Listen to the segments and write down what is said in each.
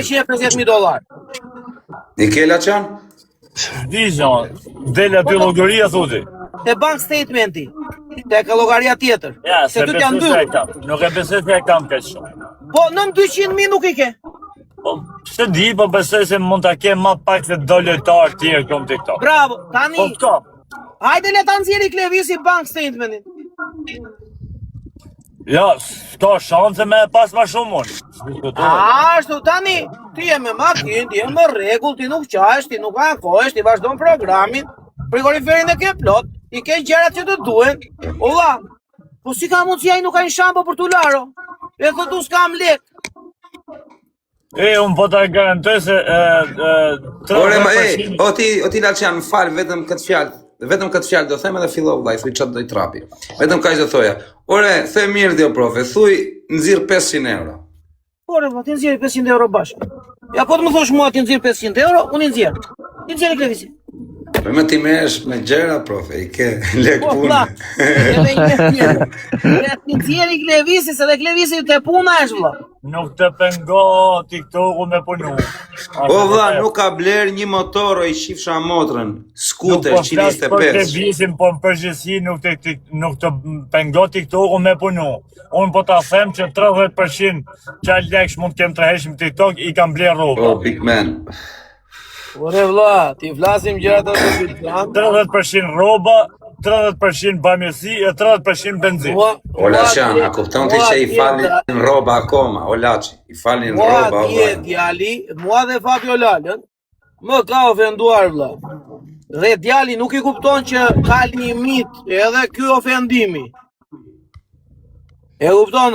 $150.000. I kela qanë? Dizon, dele aty llogaria thotë. Te bank statementi. Te ka llogaria tjetër. Ja, se ty janë dy. Nuk e besoj se e kam kaq shumë. Po nën 200.000 nuk i ke. Po se di, po besoj se mund ta kem më pak se do lojtar të tjerë kom TikTok. Bravo, tani. Po këto. Hajde le ta nxjerrë Klevisi bank statementin. Ja, s'ka shanse me pas ma shumë unë. Ashtu, tani, ti je me makinë, ti je me rregull, ti nuk qash, ti nuk ankohesh, ti vazhdon programin, frigoriferin e ke plot, i ke gjërat që të duhen, olla, po si ka mundësi ai nuk ka një shampo për t'u laro? E thot u s'kam lek. Unë po ta garantoj se... O ti Lalqian, më falë vetëm këtë fjalë do them edhe fillova vllai, thuj çat do i trapi. Vetëm kaq do thoja. Ore, the mirë dhe profe, thuj nxirr 500 euro. Ore, ti nxjerr 500 euro bashkë. Ja po të më thosh mua ti nxjerr 500 euro, unë nxjerr. Ti nxjerr Klevisi. Po më ti merresh me gjëra profe, i ke lek punë. Ti nxjerr Klevisi, se dhe Klevisi te puna është vëlla. Nuk të pengo TikToku me punu. O vëlla, nuk ka bler një motor o i shifsha motrën, skuter 125. Nuk po Klevisin, po në përgjithësi nuk të pengo TikToku me punu. Unë po ta them që 30% që leksh mund të kem të heshim TikTok i kam bler rroba. O, big man. Ore vëlla, ti flasim gjëra të janë 30% rroba, 30% bamirësi e 30% benzin. O Lalqian, a kupton ti që i falin rroba akoma, o Laçi, i falin rroba. Mua djali, mua dhe Fabio Lalën, më ka ofenduar vëlla. Dhe djali nuk i kupton që ka limit edhe ky ofendimi. E kupton?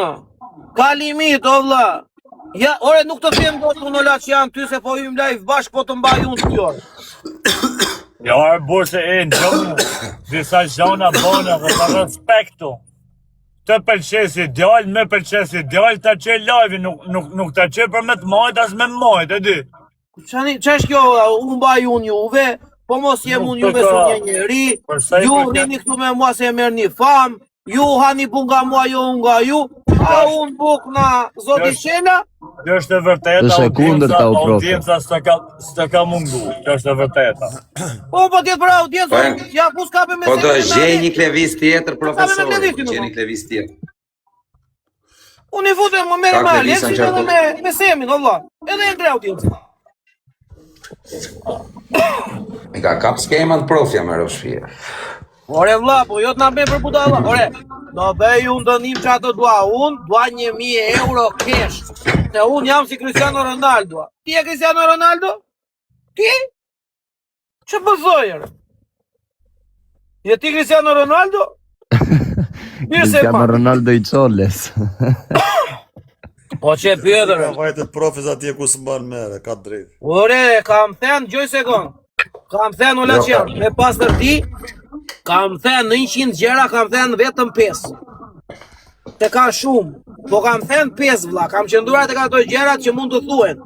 Ka limit o vëlla. Ja, ore nuk të them dot unë Lalqian ty se po hym live bashk po të mbaj unë fjalë. Ja, burse në gjonë, disa gjona bona dhe të respektu. Të pëlqesi djallë, me pëlqesi djallë, ta që live, nuk ta që për me të majt, as me majt, e di. Që është kjo, unë mbaj unë juve, po mos jem unë juve së një njeri, ju rini këtu me mua se merë një famë, ju hani pun nga mua, jo unë nga ju, a unë buk na zoti qena. Kjo është e vërteta, audienca s'të ka mungu, kjo është e vërteta. Po tjetë për audiencë, ja ku s'kape me se... Po do gjej një Klevis tjetër, profesor, gjej një Klevis tjetër. Unë i futem më me Aleksin edhe me Semin, Allah, edhe e ndre audiencë. I ka kap skemat profja me Roshfia. Ore vlla, po jo t'na bëj për budalla. Ore, do bëj unë dënim që ato dua. Unë dua 1.000 euro cash. Se unë jam si Cristiano Ronaldo. Ti e Cristiano Ronaldo? Ti? Që bëzojër? Je ti Cristiano Ronaldo? Cristiano Ronaldo i Çoles. Po që pjëdër. Vajtet profes atje ku s'mban mere, ka drejt. Ore, kam thënë, gjoj sekund. Kam thënë o Lalqian, me pas të ti, kam thënë në 100 gjera, kam thënë vetëm 5. Se ka shumë, po kam thënë 5 vlla, kam qëndurat e ka ato gjerat që mund të thuen.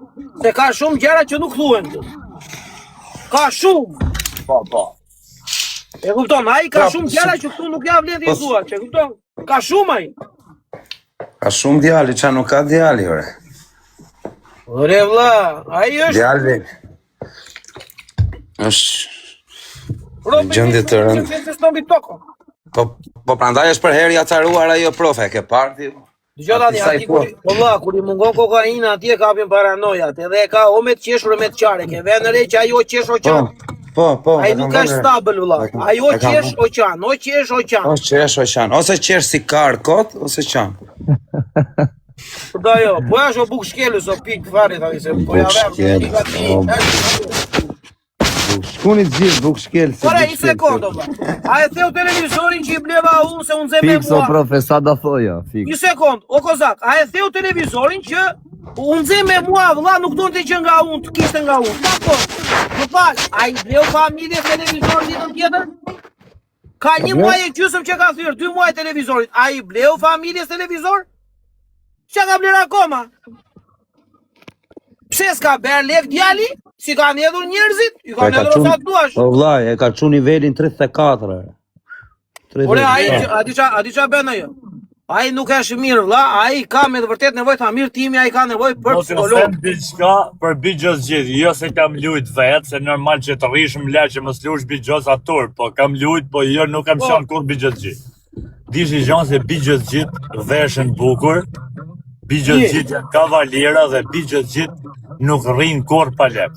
Se ka shumë gjera që nuk thuen. Ka shumë. Po. E kupton, ai ka shumë gjera që këtu nuk ja vlen të i thua, që kupton? Ka shumë ai. Ka shumë djali, qa nuk ka djali, ore. Ore vlla, ai është... Djali është gjendje të rëndë. Po prandaj është për herë ja caruar ajo profe, ke parti? Dëgjoj tani, aty kur i mungon kokaina atje kapin paranojat, edhe e ka o me të qeshur e me të qare, ke vend re që ajo qesh o qan. Po. Ai nuk është stabil vëlla. Ajo qesh o qan, o qesh o qan. O qesh o qan, ose qesh si kar kot, ose qan. Po jo, po është o buk shkelës o pik fare tani se po ja vëm. Shkuni të gjithë buk shkelë. Ora, i sekondo, a e theu televizorin që i bleva unë se unë zeme mua? Fiks o profe, sa da thoja, fiks. Një sekond, o kozak, a e theu televizorin që unë zeme mua, vëlla, nuk do të që nga unë, të kishtë nga unë. Dakor, në falë, a i bleu familje televizorin ditën tjetër? Ka një muaj e gjysëm që ka thyrë, 2 muaj televizorit, a i bleu familjes televizor? Që ka bler akoma? Pse s'ka ber lek djali? Si ka njedhur njerëzit? I ka njedhur sa duash. O vllaj, e ka çu nivelin 34. Ore, a di qa ben ajo? Ai nuk është mirë vlla, ai ka me të vërtet nevojë ta mirë timi, ai ka nevojë për Po të psikolog. them diçka për Bigjoz gjithë, jo se kam lujt vetë, se normal që të rrish më la që mos lush Bigjoz atur, po kam lujt, po jo nuk kam qenë kur Bigjoz gjithë. Dishi gjanë se Bigjoz gjithë veshën bukur, Bigjoz gjithë janë kavalera dhe Bigjoz gjithë nuk rrin kur pa lek.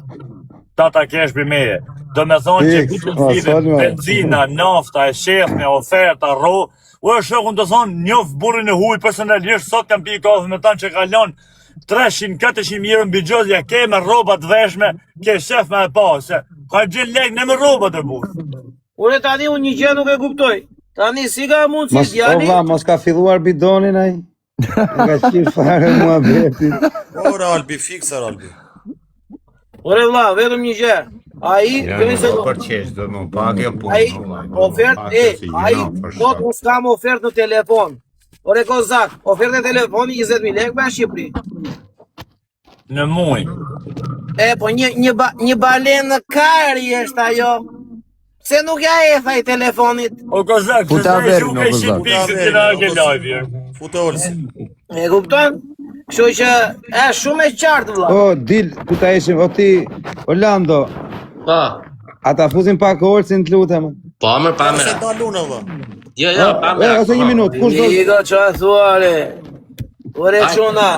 Ta kesh për meje. Do me thonë që Bigjoz gjithë benzina, nafta, e shefme, oferta, ro, u e shokun të thonë njof burrin e huj personalisht, sot kam pi kafe me tanë që kalon 300-400 euro në Bigjoz, ja ke me robat veshme, ke shef me e pa, se ka gjen lek në me robat e burë. Ure tani unë një gjë nuk e kuptoj. Tani si ka mund si djali? Mos ka filluar bidonin ai. Nga qirë fare mua betin. Ora Albi, fikser Albi. Ure vlla, vetëm një gjë. Ai, Përqesh, do më pagë punë. ai ofertë, ai sot unë s'kam ofertë në telefon. Ore kozak, ofertë e telefoni 20.000 lekë në Shqipëri. Në muj. E, po një balenë në kari është ajo. Se nuk ja e thaj telefonit. O kozak, Puta se verë, shumë no, e kozak. shqip pikë se të na ke live. Fute Olsi. E kupton? Kështu që shumë e qartë vlla. O, dil, ku ta ishim, o ti, Orlando, Po, ata fuzin pak orësin të lutem. po mër, pa Se mër. daluna valla. Jo, pa mër. Ose një minutë, kush do? Liga qa thuare. Ore quna.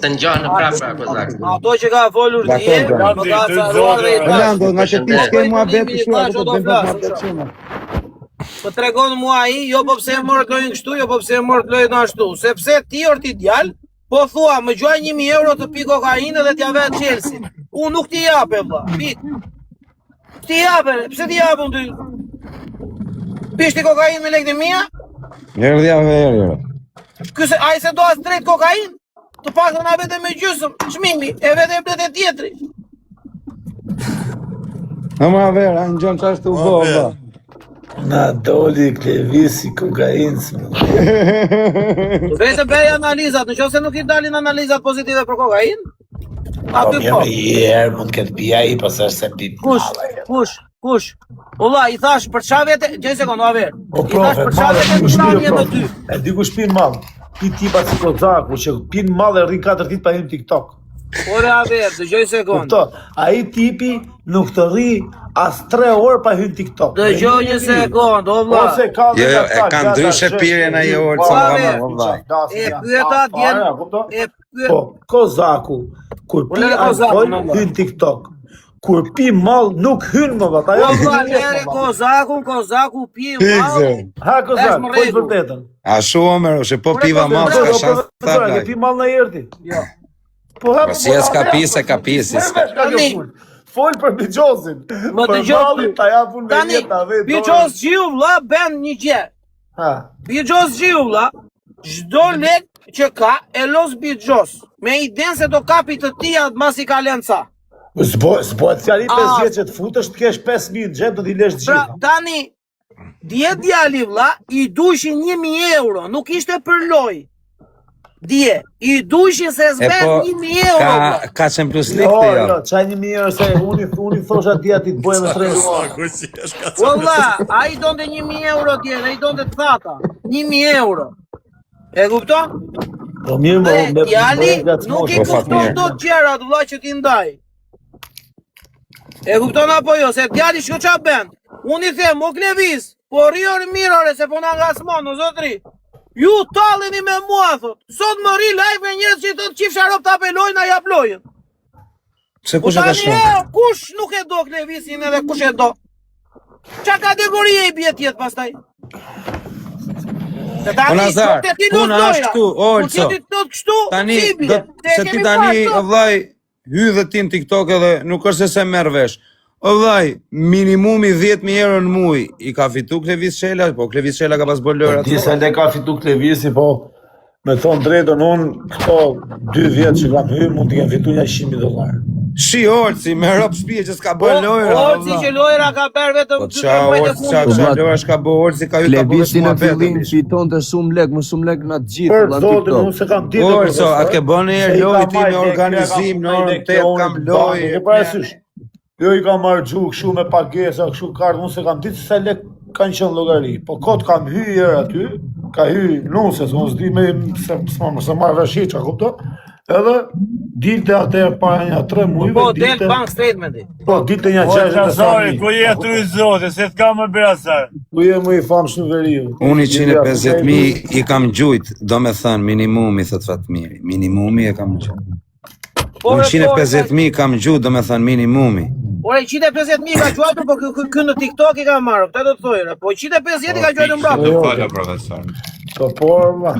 Të ngjohë në prapra, kozak. Ato që ka folur dje, Dakor, më ka caruar dhe i tash. Orlando, nga që ti s'ke mua betë i shumë, tash ato do të bëjmë flas, pas ma betë. Po tregon mua ai, jo po pse e morët lojën kështu, jo po pse e morët lojën ashtu. Sepse ti or ti djal, po thua, më gjuaj 1.000 euro të pi kokainë dhe t'ja vet Chelsea. Unë nuk t'i jape, vlla. Pik. Ti jape, pse ti japun ty? Pishti kokainë me lekë të mia? Erdhja verë. Këse ai se do as drejt kokainë? Të paktën na vete me gjysëm, çmimi, e vete e blet e tjetri. Në ma verë, në gjonë qashtu u bo, ba. Na doli klevisi kokainës. Vetë bëj analizat, nëse nuk i dalin analizat pozitive për kokainë, Po aty mirë po. me jërë mund këtë pia i pas është se pit Kush? Ulla, i thash për çfarë vete, gjej sekond, a ver. O I thash profe, për çfarë vete në tani me ty. E di ku shpin mall. Pi tipa si kozaku që pin mall e rrin 4 ditë pa hyrë në TikTok. Ore a ver, dëgjoj sekond. Kupto, ai tipi nuk të rri as 3 orë pa hyrë në TikTok. Dëgjoj një sekond, o vlla. Ose ka Jo, e ka ndryshe pirjen ai orë, Po, sa ave, ma valla. E pyeta djen, e pyet. Po, kozaku, kur pi Ule kozaku, alkohol në valla. hyn TikTok. Kur pi mall nuk hyn më vata. Po vlla, mere kozaku pi mall. Ha kozak, Është më po të rregull. vërtetën. A shumë, se po piva ma, s'ka shansë të Ke tabla. pi mall në erdi. Jo. Po ha. Po si e s'ka pi, se ka pi, si s'ka. Fol për Bigjozin. Më Për dëgjoj. mallin ta japun me Tani, jeta vetë. Bigjoz Gjiu vlla ben një gjë. Ha. Bigjoz Gjiu vlla, çdo lek që ka e los Bigjoz. Me idenë se do kapi të tia masi ka lënë ca. S'bo e fjali 5 vjetë që të futësh të kesh 5.000 në gjep do t'i lesh Pra, gjitha. tani, dje djali vlla, i dushin 1.000 euro, nuk ishte për loj. Dje, i dushin se E zbet po, 1.000 euro vlla. ka qenë plus Jo, likte, jo, jo. qaj 1.000 euro se unë i thosha dja ti të bojë me 3 Ku si është ka O vlla, a i donte 1.000 euro dje, a i donte të thata. 1.000 euro. E kupton? Po mirë më, Dhe djali nuk i Po, fat kupton mirë. do të gjërat vlla që ti ndaj. E kupton apo jo, se djali shko qa ben? Unë i them, o Klevis, po rrior mirore se po na ngasmon, o zotri. Ju talleni me mua, thot. Sot më ri live me njerëz që të qifsha rop të apelojnë, a jap lojën. Se Po kush e ka tani shumë? kush nuk e do Klevisin edhe kush e do? Qa kategorie i bje tjetë pastaj? Se Po tani, Nazar, të ti puna lot është loja. këtu, Olco. Po ti lot kështu, Tani, si bje. se ti tani, o vllai, hy dhe ti në TikTok edhe nuk është se merr vesh. O vllai, minimumi 10.000 euro në muj i ka fitu Klevis Shela, po Klevis Shela ka pas bërë lojra. Disa le ka fitu Klevisi, po me thonë drejtën unë këto 2 vjetë që kam hyrë mund t'i kem fitu një $100.000. Shi Olci, me rop shpije që s'ka bërë lojra. O, si që lojra ka bërë vetëm Po 2 qa muajt e Olci, qa fundit. lojra shka bërë Olci, ka hyrë ka bërë Klevisi në shumë fillim vetë. fiton të shumë lek, më shumë lek në të gjithë, Për valla në zotin, unë TikTok. se kam ditë. Olco, a ke bënë një herë lojë ti me organizim, në orën 8 kam lojë. E parasysh. Jo i kam marrë gju kështu me pagesa, kështu kartë, unë se kam ditë se sa lek kanë qenë llogari. Po kot kam hyrë aty, ka hy nuse, s'mos di me se marrë vesh hiqa, kupto? Edhe dilte atë para një 3 muajve, Po, del bank statementi. Po, dilte një O 60 Qasari, ku je tu i zote, se t'ka më Beasar. Ku je më i famshëm veriu. Unë 150.000 i kam gjujt, do me thënë minimumi, thot Fatmiri. Minimumi e kam gjujt. Unë 150.000 kam gjujt, do me thënë minimumi. Ore, 150.000 ka gjuajtur, po ky në TikTok i ka marrë, këtë do të thojë. Po 150 i ka gjuajtur mbrapa. Fala, profesor. Po, por, ma.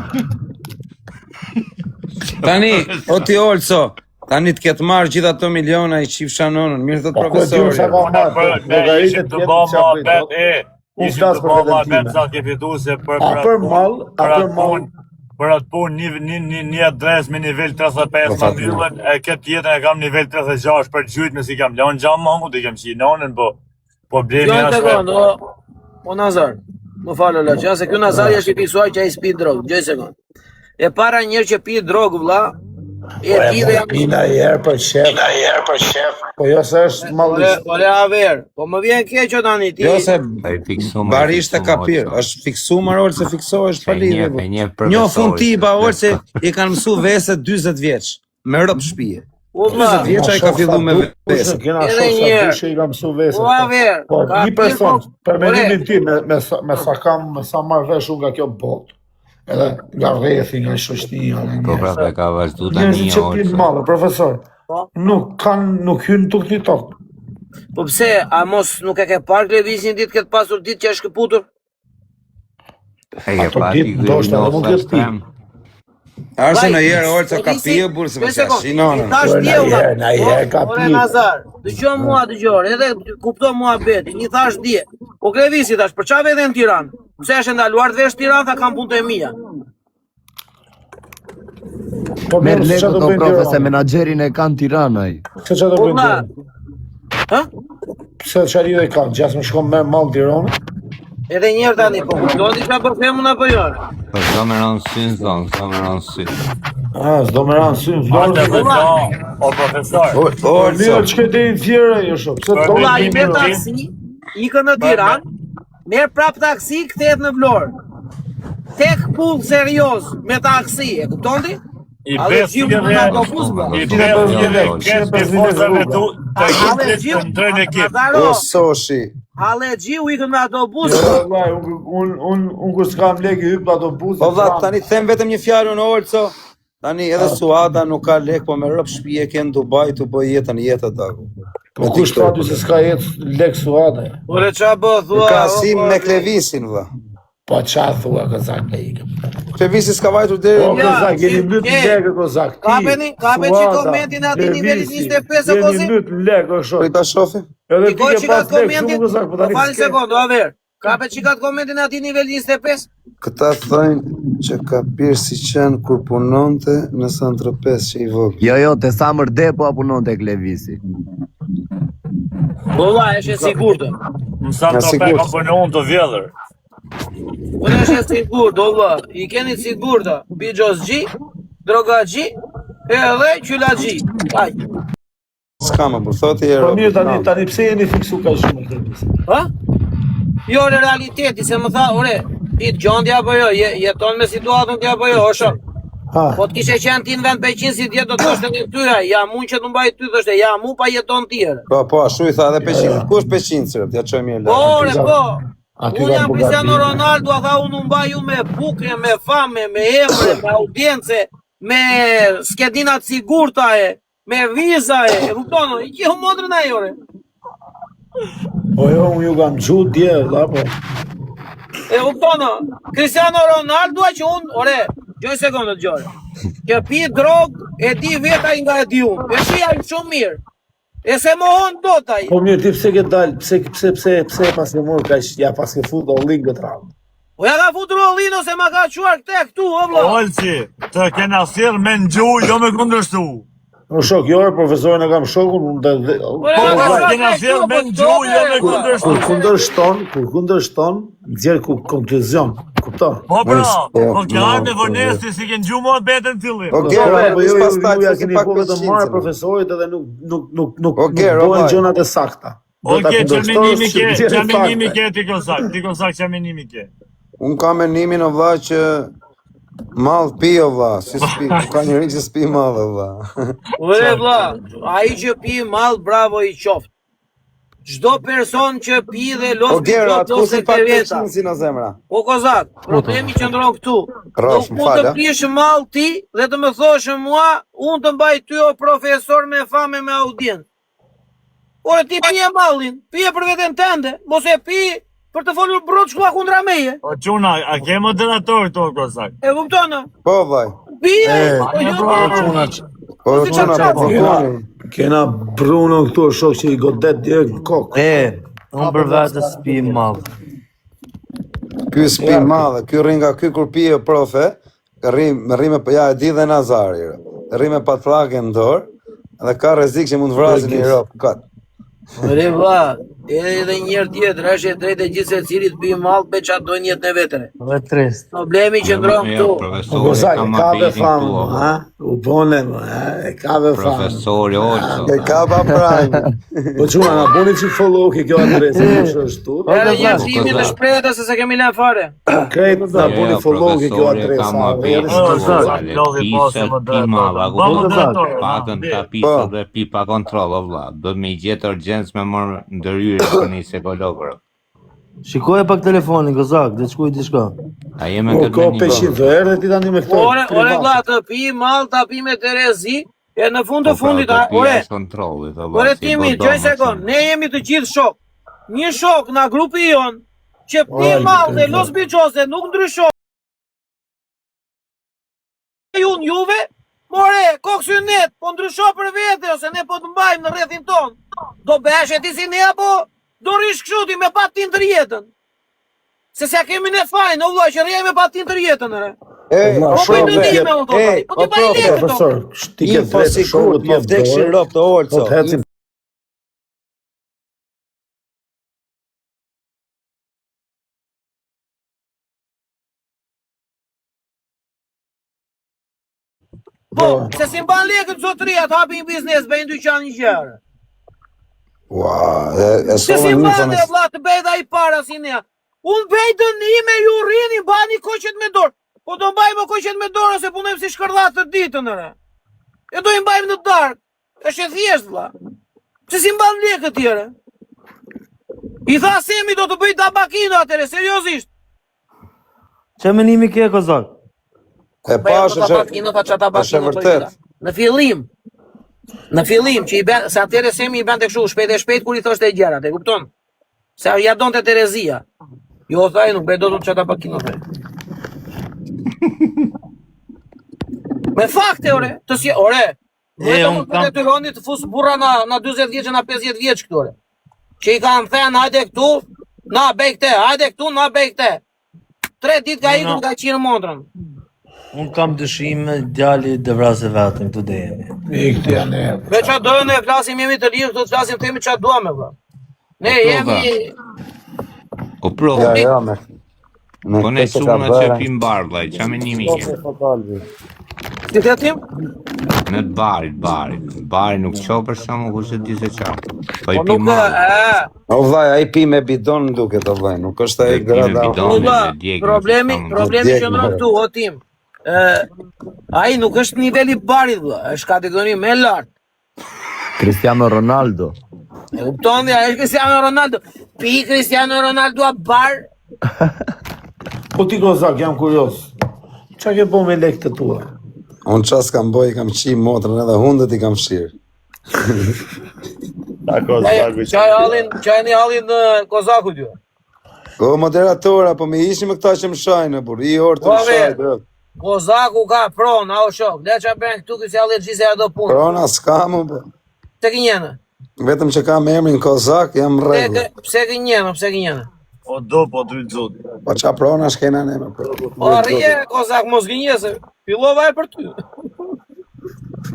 Tani, o ti Olco, tani të ketë marrë gjitha ato miliona i qif shanonën, mirë thot Po, ku e di unë sa profesori. ka marrë, Ishim të bëma bet ishim të bëma bet sa ke fitu se për atë punë një adres me nivel 35 më mbyllën, e këtë tjetën e kam nivel 36 për gjujt me si kam lanë gjamë mangu të kem si nonën, po problemi Jo, është o Nazar, më falë la që, se kjo Nazar është i pisuaj që a i spi drogë, gjoj sekund. E para njërë që pi drogë, vla, e ti dhe jam... Pina i herë për shef. Po jo se është mallist. Ore aver, po më vjen keqo tani ti. Jo se Ai fiksuar. barisht e ka pirë, është fiksuar Olë se fiksohesh pa lidhje. Një fund ti ba Olë se i kanë mësu vese 40 vjeç, me rëp shpije. 40 vjeç ai ka fillu me vese. Edhe një herë. I kam mësu vese. O aver, Po, ka një person, pirë, për mendimin ore, tim, me sa marrë vesh unë nga kjo botë, edhe nga rrethi, nga shoqënia, nga Po njerëz. prapë ka vazhdu Njerëzit tani që pinë mallë, profesor, Po. nuk hynë tuk një tokë. po pse, a mos nuk e ke parë Levizin ditë këtë pasur ditë që është këputur? Ai e Ato pati ditë ndoshta edhe mund të jetë. Arse në herë Vaj, Olë ka pije burë se një përse sekond, shinonën. i thash Po, dje, na herë ka Ore pi. Nazar, dëgjoj mua dëgjor, edhe kupto mua beti, një thash dje. Po Klevisi thash, për çfarë vjen në Tiranë? Pse është ndaluar të vesh Tiranë, tha kam punë të mia. Po Merë mirë, lekë çfarë do të bëjnë profe se Tiranë? menaxherin e kanë Tiranaj. Se çfarë do Po bëjnë vlla. Tiranë? Hë? Pse çfarë lidhje ka? Gjas më shkon merr mall Tiranë? Edhe një herë tani, po kuptoni çfarë për femën apo jo? Po s'do me rënë syn zon, s'do me rënë syn. Ah, s'do më ranë syn, Ate vllai. vëzon, o profesor. Po mirë, çka deri në fjerë jo shoh. Pse do Vlla, i të merr bëjnë? taksi, ikën në Tiranë, merr prap taksi, kthehet në Vlorë. Tek pull serioz me taksi, e kupton ti? I Ale bes gjiu një në autobus, vlla. I bes një këtë tifozave tu të Ale gjiu, ekipit në drejnë ekip. Nazaro, O soshi. ale gjiu ikën me autobus. Jo, vllai, unë kur s'kam lekë hyp në autobus. Po vlla, tani them vetëm një fjalë në Olco. Tani edhe Suada nuk ka lek, po me rëp shpije ke në Dubai të bëj jetën dagu. Po kush thati se s'ka jetë lek suade? Ore qa bë, thua... Ka sim me Klevisin, vlla. Po qa thua Kozak le ikëm? Klevisi s'ka vajtur deri Po Ja, Kozak, jeni si- myt e, lekë Kozak. kapeni që komentin aty nivelit 25 e kozi? Jeni myt lekë o shoh. Prej ta shofi. Edhe ti Nikoj ke që pas ka lekë komentin, shumë Kozak, po po tani fali s'ke. sekondo, a ver. Kape që ka komentin aty nivel 25? Këta thënë që ka pirë si qenë kur punonte në Santropes që i vogël. Jo, te sa mërde po apunon tek Levisi. Po vlla, është e sigurtë. Më sa Ja, trope sigurt. ka bënë unë të vjedhër. Unë është e sigurtë, o vlla. I keni sigurta. Bigjosgji, drogaxhi, edhe qylaxhi. Aj. S'ka më për thotë i Po Europë. mirë tani pse jeni fiksu kaq shumë Klevisi? Ha? Jo, në realiteti, se më tha, ore, ti të gjondi apo jo, jeton me situatën ti apo jo, o shok. Ha. Po të kishe qenë ti në vend Peqin si djetë do të thoshte një tyra, ja mu që të mbaj ty thoshte, ja mu pa jeton tjerë. Po, ashtu i tha edhe Peqin. Ku është Peqin, sërët? Ja qoj mirë Po, lërë. ore, po. Aty Unë ka jam bogat Cristiano bine. Ronaldo, a tha unë mbaj ju me bukje, me fame, me emre, me audience, me skedinat sigurta me viza e kuptono, i që modrën ajo, ore. Po jo, unë ju kam gjut dje, vlla po. E kuptono, Cristiano Ronaldo a që unë, ore, gjoj sekundë të gjore. Që pi drogë, e di vetaj nga e di unë, e pi ajë shumë mirë. E se mohon do taj. Po mirë, ti pse ke dal, pse pas ke morë kaq, ja pas ke fut Ollin këtë radhë. Po ja ka futur Ollin ose ma ka quar këtu, o vlla. Olci, të kena thirr me ngjuj, jo me kundërshtu. Në shok, jo, profesorin e kam shokun, unë dhe... Po ja ka Po quar kena thirr me ngjuj, jo me kundërshtu. Kur kundërshton, nxjerr konkluzion, kupton? Po pra, Jo, po kja no, me vonesti si ke ngjuj mua betën fillim. O, Po, Gero, po, nis ju pas tak, ja si keni pak kohë të Peqin, marrë se- profesorit edhe nuk O, Gero, bëhen vaj. gjënat e sakta. Do ta Oke, kundërshtosh, çamenimi ke, që nxjerr çamenimi fakte. ke ti kozak çamenimi ke. Unë kam menimin o vlla që mall pi o vlla, si s'pi, ka njëri që s'pi mall o vlla. Ore vlla, ai që pi mall bravo i qoftë. Çdo person që pi dhe los O Gera, plot ku ose si pak kreveta. si në zemra. O kozak, problemi qëndron këtu. Rosh, Nuk mund të pish mall ti dhe të më thosh mua, unë të mbaj ty o profesor me fame me audiencë. Ore ti pije mallin, pije për veten tënde, mos e pi për të folur brot shkua kundra meje. O çuna, a ke moderator këtu kozak? E kupton? Po vllaj. Pije, po jo Po çuna po foni. Kena Bruno këtu, shok që i godet direkt në kokë. Unë për vetë s'pi mall. Ky s'pi mall, ky rri nga ky kur pije profe, rri me ja e di dhe Nazari. Rri me patllake në dorë dhe ka rrezik që mund të vrasin në Europë kat. Ore vlla, edhe një herë tjetër, është e drejtë e gjithë secilit pi mall me çfarë doin jetën e vetere. Dhe trist. Problemi qëndron këtu. Kozak, e ka ve famë, ha? U bone, e ka ve famë. Profesori Olso. E ka pa prajmë. Po çuna, na boni që follow ke kjo adresë, që është tu. Edhe një timi të shprehtë se kemi lënë fare. Krejt, na boni follow ke kjo adresë. Pakën ta pisë dhe pipa kontrol, o vlla. Do me i gjetë urgjencë me morë ndërhyrje për një sekologër. Shikoje pak telefonin, kozak, dhe shkuj diçka. A jeme Po këtë ko me një 500 herë ti tani me këto. Ore vlla, të pi mall, ta pi me Terezi, e në fund të fundit, ore timi, gjoj sekond, ne jemi të gjithë shok. Një shok nga grupi jon, që pi mall dhe los biçose nuk ndryshon. Juve, more, koksynet, po ndrysho për vete, ose ne po të mbajmë në rrethin ton. Do besh e ti si ne, apo do rish këshuti me patin të rjetën. Se se kemi ne fajnë, o vlla, që rjej me patin të rjetën, ere. Po ti baj lekë profesor, ti ke drejtë shokut, po vdekshin rrof të Olco. Po të Po, se si mban lekët zotëria të hapi një biznes, bëjnë dyqan një gjërë. Ua, Se si mban e vlla të bëjda i para si nea. Unë bëj dënime, ju rrini, bani koqet me dorë. Po do mbajmë koqet me dorë, ose punojmë si shkërdhat të ditën, ere. E do i mbajmë në darkë. Është e thjesht, vlla. Se si mban lekët tjere. I tha Semi do të bëj tabakino atere, seriozisht. Që menimi ke, kozak? E pash është vërtet. Në fillim që i bën, se atëre Semi i bante kështu shpejt e shpejt kur i thoshte gjërat, e kupton? Se ja donte Terezia. Jo thaj nuk bëj dot çata pakino. Me fakte ore, të si ore. Vetëm të detyroni të fus burra na 40 vjeç na 50 vjeç këtu ore. Që i kanë thënë hajde këtu, na bëj këtë, hajde këtu, na bëj këtë. 3 ditë ka ikur nga qirë montrën. Unë kam dëshime djali dhe vrasë vetën, këtu dhe jemi. Ikti janë e. Me qa dojnë ne flasim jemi të lirë, këtu të flasim të jemi qa duame, vë. Ne jemi... O pro, Ja, me. po ne shumë që pim bar, vllaj, qa menimi ke? Si të tim? Në bari nuk qo për shumë ku që di se qa. Po i Po pi nuk marrë. O vllaj, ai pi me bidon duket o vllaj, nuk është ai grada. Problemi qëndron këtu, o tim. Ai nuk është niveli barit, vë, është kategori me lartë. Cristiano Ronaldo. E kupton dhe, është Cristiano Ronaldo. Pi Cristiano Ronaldo a bar? Po ti kozak, jam kurios. Qa ke bo me lekët të tua? Unë qas kam boj, kam qi motrën edhe hundët i kam shirë. Qaj një halin në Kozaku t'ju. O moderatora, po me ishim me këta që më shajnë, bur, i orë të më shajnë. Kozaku ka prona, o shok, le qa ben këtu kësi allergjise e do punë. Prona s'ka mu, po. Pse kënjene? Vetëm që kam emrin Kozak, jam rregull. Pse kënjene? O do, po të rëzot. Po qa prona shkena ne me pro. O rrje, Kozak, mos gënjese, fillova e për ty.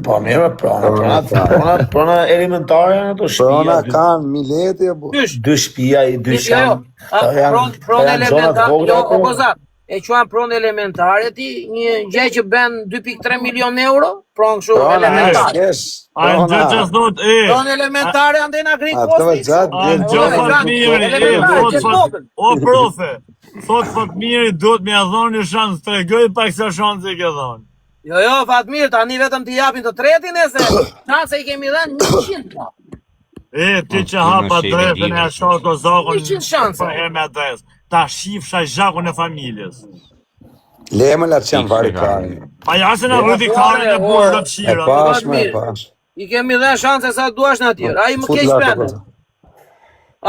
Po mire, prona elementare janë ato shpia. Prona kanë mileti, bu. Dy shpia i dy sham. Pronë elementare, jo, o Kozak, e quan pronë elementare ti, një gjë që ben 2.3 milion euro, pronë kështu elementare. Anë që thot, Pronë elementare ande na kri kosti. anë që thot mirë, o profe, Thot Fatmiri duhet me ia dhënë një shans, tregoj pak sa shanse ke dhënë. Jo, Fatmir, tani vetëm t'i japin të tretin e se shanse i kemi dhënë 100. Ti që hapa drejtën e shoh Kozakun. 100 shanse. Po e me adres. Ta shifsha zhakun e familjes. Le më la çan vari kari. Pa jasën e rriti karin e burë të E shira. pash më pash. I kemi dhënë shanse sa duash në tjerë. Ai më keq bën.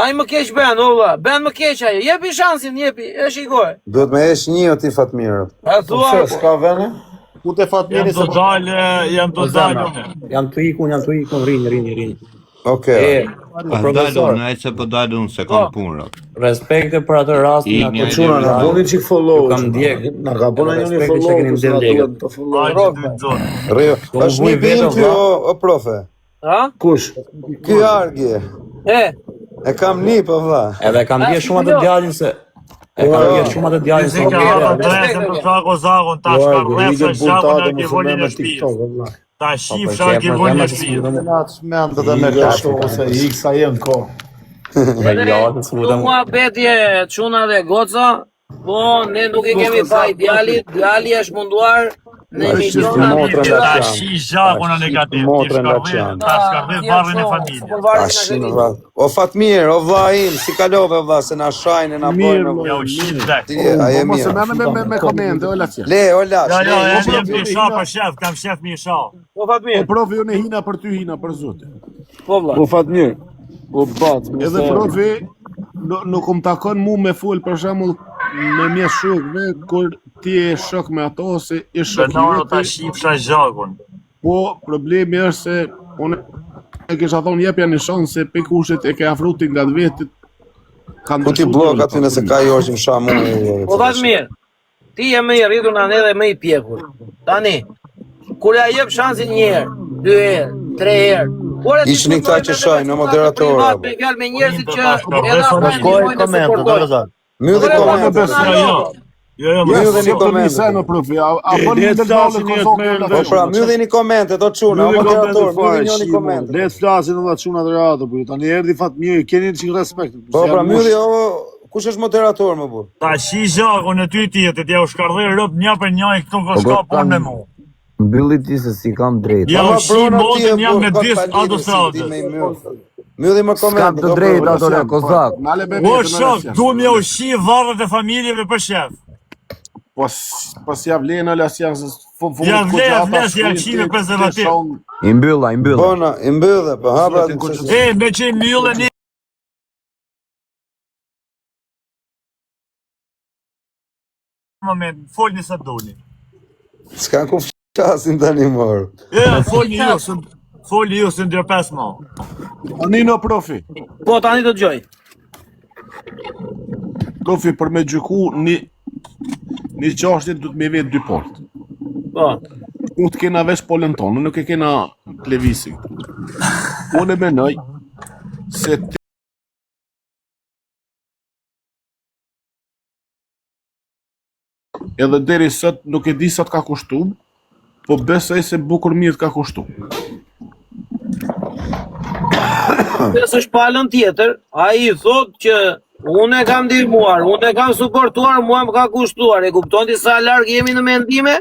Ai më keq bën, valla. Bën më keq ai. Jepi shansin, jepi. E shikoj. Duhet me esh një o ti Fatmir. A thua? S'ka vënë? Ku te Fatmiri Janë të dalë, janë të dalë. Janë të ikun, rinj. Okej. Profesor, në se po dalë unë se kam punë. Respekte për atë rastin, Një atë Çuna na bëni çik follow. kam ndjek. Na ka bënë një Respekte follow. që keni mbledh legët. Të follow. Hajde dy zonë. Rrio. Është një bim ty o profe. Ha? Kush? Ky argje. E kam një po vlla. Edhe kam bie shumë atë djalin se Si ka hapa drejtën të sa Kozakun, ta shkarrefë zhakun e arkivolin e shtëpisë. Ta shifsha arkivolin e shtëpisë. Na çmend edhe me kështu ose iksa jem ko. Mua betje çuna dhe goca, po ne nuk i kemi faj djalit, djali është munduar në emissiona Ta shi zhakun e negativ, ta shkarref varrin e familjes. O Fatmir, o vlla im, si kalove vlla se na shajnë na bojnë. Ja u shit dek. Ti ai e Mos e mirë. merrni me komente, ola ti. Le, ola. Ja, jem Misha për shef, kam shef Misha. Po Fatmir, Profi unë hina për ty hina për zotin. po vlla. Po Fatmir. Po bat. Edhe profi nuk më takon mu me fol për shembull me mjes shokëve kur ti je shok me ato ose je shok. Benaro ta shifsha zhakun. Po problemi është se unë e kisha thonë jepja një shansë se pe kushtet e ke afruti nga vetit. Ku ti blok aty nëse ka Joshim Shamu. Po Fatmir, ti je më i rritur në edhe më i pjekur. Tani, kur ja jep shansin një herë, 2 herë, 3 herë. Ishini këta që shajnë në moderatorë. Me fjalë me njerëzit që Shkoj komente, do Mylli komente. Jo, Mylli një komente. Sa në profi, a bën një dalë Kosovë. Po pra, mylli një komente, do çuna, o moderator, mylli një komente. Le të flasin edhe çuna të radhë, po tani erdhi Fatmiri, keni çik respekt. Po pra, mylli kush është moderator më burr? ta shi zhakun e ty tjetët, ja u shkardhej rëp një për një i këtu këshka punë me mu. Mbylli ti se si kam drejt. Ja u shi motën jam me disë autostradës. Mylli më komente. S'kam të drejt ato le Kozak. O shok, du me u shi varët e familjeve për shef. Po si vlen ala si janë Ja vles janë qime prezervativ. I mbylla. Bona, i mbyllë, po hapra. Me që i mjëllë një moment, fol një sa doni. S'ka ku flasin tani morë. Fol një ju së ndër 5 ma. Nino profi. Po tani do dëgjoj. Profi për me gjyku një qashtin du të me vetë 2 port. Po. Nuk të kena vesh polën tonë, nuk e kena levisi. Unë e menoj se edhe deri sot nuk e di sa të ka kushtu, po besoj se bukur mirë të ka kushtu. Nësë është palën tjetër, a i thot që unë e kam ndihmuar, unë e kam suportuar, mua më ka kushtuar, e kupton ti sa larg jemi në mendime?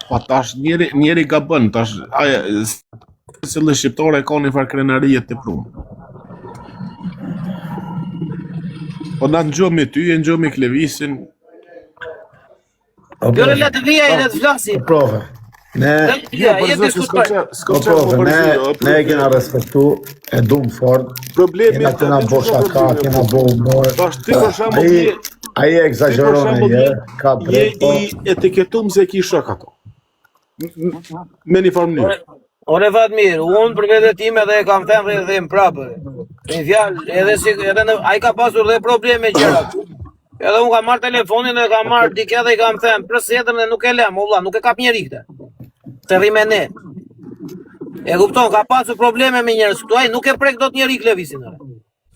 Pa tash njeri ka bën, tash aja se lë shqiptore ka një farë krenarijet të prumë. Po na ngjoh me ty, e ngjoh me Klevisin. Bjore le të vija i le të flasi. Prove. Ne e kena respektu, e dum fort. Problemi Kena të na bo shaka, kena bo humor. Ai e egzageron ai, ka drejt. Je i etiketum se ki shok ato. Me një farë mënyrë. Ore Fatmir, unë për vetë time edhe e kam thënë dhe më prapë. Me fjalë, edhe ai ka pasur dhe probleme gjëra. Edhe unë kam marrë telefonin dhe kam marrë dike dhe i kam thënë, presedrën e nuk e lem, valla, nuk e kap njeri këte. Të rime ne. E kupton, ka pasur probleme me njerëz këtu, ai nuk e prek dot njeri Klevisin.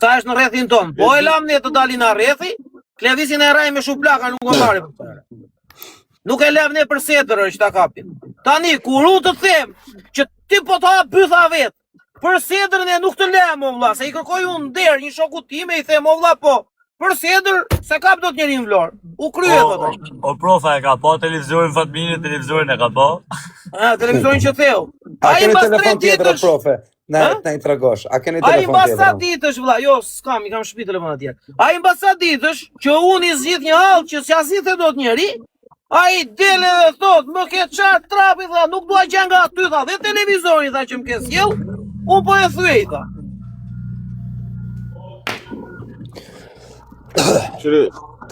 Ta është në rrethin ton. Po e lam ne të dalin në rrethi, Klevisin e raj me shuplaka, nuk e marrë për tëre. Nuk e lem ne për setër që ta kapin. Tani, kur unë të them që ti po të hapë pytha vetë, për setërën e nuk të lem, o vlla, se i kërkoj unë derë një shoku time, i them, o vlla, po, për sedër, se kap do të njeri në Vlorë. U krye, thotë. O profa, e ka pa televizorin Fatmini, televizorin e ka pa? Televizorin që theu. A keni telefon tjetër, profe? Na i tregosh. A keni Ai telefon mbas tjetër? sa ditësh vëlla, jo, s'kam, i kam shtëpi telefon atje. Ai mbas sa ditësh që unë i zgjidh një hall që s'ja zgjidhte dot njeri, ai dele dhe thot, më ke çart trapi tha, nuk dua gjë nga aty tha, dhe televizori tha që më ke sjell, unë po e thyej tha. Qëre,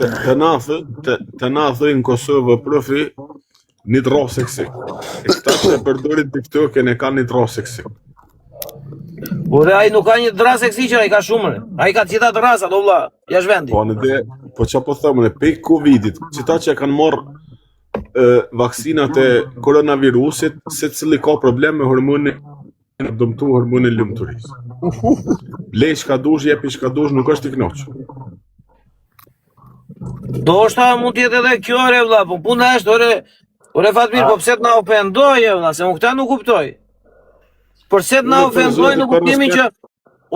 të na thëj në Kosovë profi nitroseksi. E këta që e përdorin TikTok-in e ka nitroseksi. Ure, ai nuk ka një dra seksi që ai ka shumëre. Ai ka të gjitha drasa, do vlla, jashtë vendi. Po në dhe, po që po thëmë në pej Covidit, qëta që e kanë morë vaksinat e koronavirusit, se cili ka problem me hormonin, dëmtu hormonin lumturisë. Lej shka dush, jepi shka dush, nuk është i knoqë. Do është mund tjetë edhe kjo ore vlla, po puna është ore Fatmir, po pse të na ofendoje vlla, se unë këta nuk kuptoj. Përse të na ofendoj në kuptimin që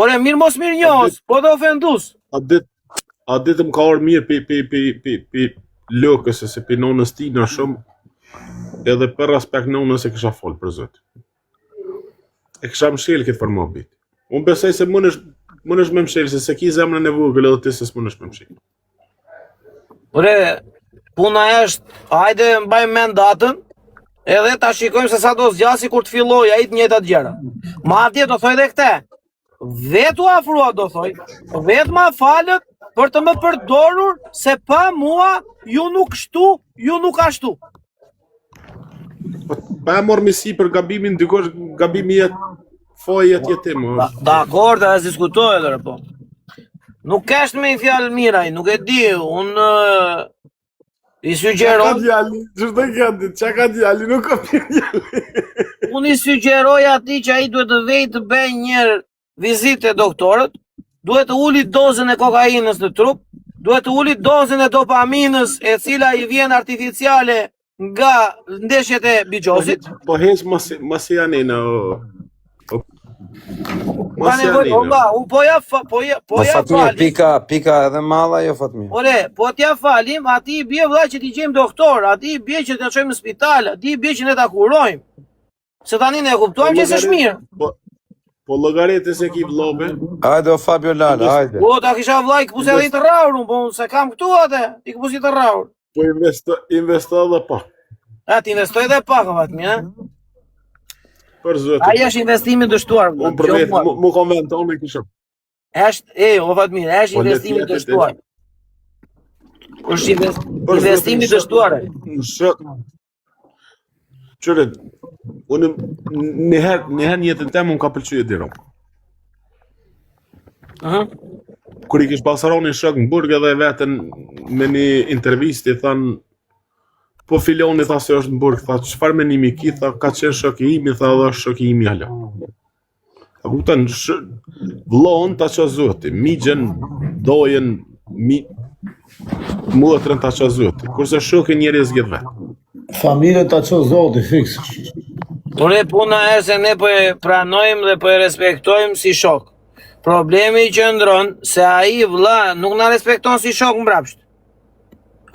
ore mirë mos mirë njohës, po dhe ofendus. A ditë më ka orë mirë pi lëkës e se pi nonës ti në shumë, edhe për respekt nonës e kësha folë për zëtë. E kësha mshel këtë formabit. Unë besoj se mund është me mshel, se ki zemrën e vogël edhe ti se s'mund është me mshel. Ore, puna është, hajde mbaj mend datën, edhe ta shikojmë se sa do zgjasi kur të filloj ai të njëjtat gjëra. Madje do thoj edhe këtë. Vetu afrua do thoj, vetë ma falët për të më përdorur se pa mua ju nuk shtu, ju nuk ashtu. Pa e morë misi për gabimin, dikosh gabimi jetë, foj jetë jetim. Dakor, të diskutoj edhe po. Nuk është me i fjalë miraj, nuk e di, unë i sugjeroj... Qa ka djali, nuk ka pjë djali. Unë i sugjeroj ati që ai duhet të vej të bëj një vizitë e doktorët, duhet të uli dozën e kokainës në trup, duhet të uli dozën e dopaminës e cila i vjen artificiale nga ndeshjet e bigjosit. Po heq masianina. Unë po ja Fatmir, pika edhe malla, jo Fatmir. Ore, po t'ja falim, ati i bje vëlla që t'i gjejmë doktor, ati i bje që t'ja qojmë në spital, ati i bje që ne t'a kurojmë. Se tani ne kuptojmë që s'është mirë. Po llogaritës e ki vlobe. Hajde o Fabio Lala, hajde. Po ta kisha vllai këpus edhe i të rraur, po se kam këtu atë, ti këpus i të rraur. Po investo edhe pak. Ti investoj edhe pak Fatmi, ha? Për zëtë. Ai është investimi dështuar. Unë për vetë, mu konventon e kishëm. O Fatmi, është investimi dështuar. Është investimi dështuar. Qëre, unë njëherë një jetën temë unë ka pëlqyje diro. Kër i kish pasaroni shok në burg edhe vetën me një intervist i thanë, po filoni tha se është në burg, tha qëfar menimi ki, tha ka qenë shok i imi, tha dhe është shok i imi hala. A kuptan, vlon ta qa zoti, migjen, dojen, muëtërën ta qa zoti, kurse shok i njeri e zgjedh vetë. Familje ta qa zoti, fiks. Ure puna e se ne po e pranojmë dhe po e respektojmë si shok. Problemi që ndronë se ai vlla nuk na respekton si shok mbrapsht.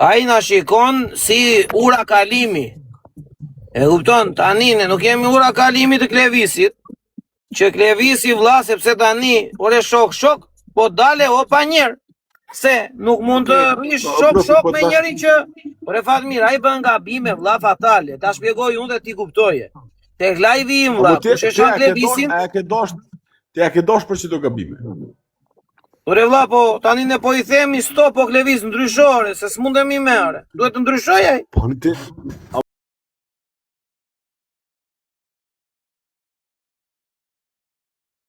Ai na shikon si ura kalimi. E kupton, tani ne nuk jemi ura kalimi të Klevisit, që Klevisi vlla sepse tani ore shok, po dale o pa njerë. Se nuk mund të rish shok me njëri që ore Fatmir, ai bën gabime vlla fatale. Ta shpjegoj unë dhe ti kuptoje. Tek live im vlla, po shesha Klevisin. Ti a ke dosh për që do gabime. Ore vlla, po tani ne po i themi stop po Klevis ndryshore, se s'mundemi me ore. Duhet të ndryshoj ai. Po në ti...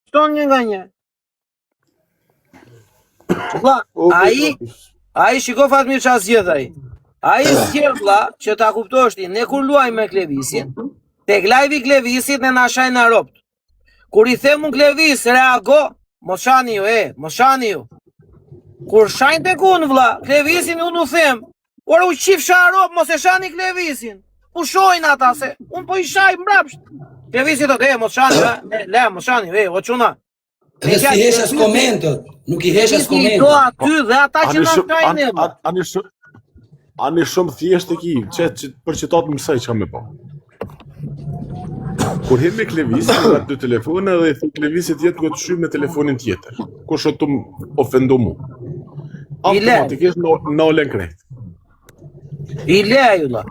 Shton një nga një. Vlla, ai shiko Fatmir qa zgjedh ai. Ai zgjedh vlla që ta kuptosh ti, ne kur luajmë me Klevisin, tek live i Klevisit ne na shajnë na ropt. Kur i them unë Klevis, reago, mos shani ju, mos shani ju. Kur shajnë tek unë vlla, Klevisin unë u them, ora u qif sharop, mos e shani Klevisin. U shojnë ata se, unë po i shaj mbrapsht. Klevisi thot, mos shani, le, mos shani, o quna. Dhe si heshes komentët, nuk I heshes komentët. Do aty dhe ata që na shkajnë. Ani shumë thjesht e ki, për që ta të mësaj që me po. Kur hem me Klevisi, nga 2 telefone dhe I thë Klevisi tjetë këtë shy me telefonin tjetër. Kur shë të më ofendo mu. Automatikisht në olen krejt. I le ajulla.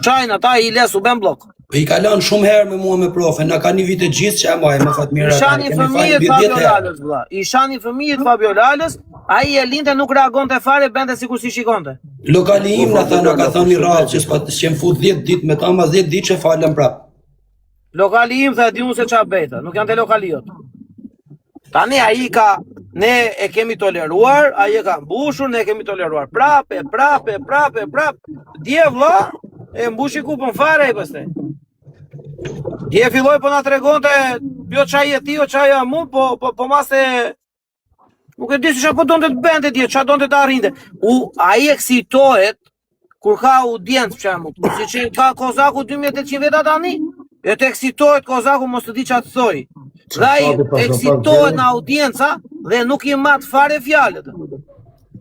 Qajnë ata I le su ben blok. I kalon shumë herë me mua me profe, na ka një vite gjithë që e maj, me Fatmira. Ishani fëmijët Fabio Lalës, vla. Ishani fëmijët Fabio Lalës, ai e linte nuk reagon të fare, bende sikur si shikonte. Lokali im na ka thënë rradh që më fut 10 ditë me ta, mas 10 ditë që falem prap. Lokali im tha di unë se ç'a bejta, nuk janë te lokaliot. Tani ai ka, ne e kemi toleruar, ai e ka mbushur, ne e kemi toleruar. Prap. Dje vlla, e mbushi kupën fare ai pastaj. Dje filloi po na tregonte, jo çaj e ti, o çaj a mu, po mas e nuk e di se çfarë po donte të bënte dje, çfarë donte të arrinte. Ai eksitohet kur ka audiencë për shembull. Siç ka Kozaku 2800 veta tani, e të eksitohet Kozaku mos të di çfarë të thoj. Dhe ai eksitohet në audienca dhe nuk I mat fare fjalët.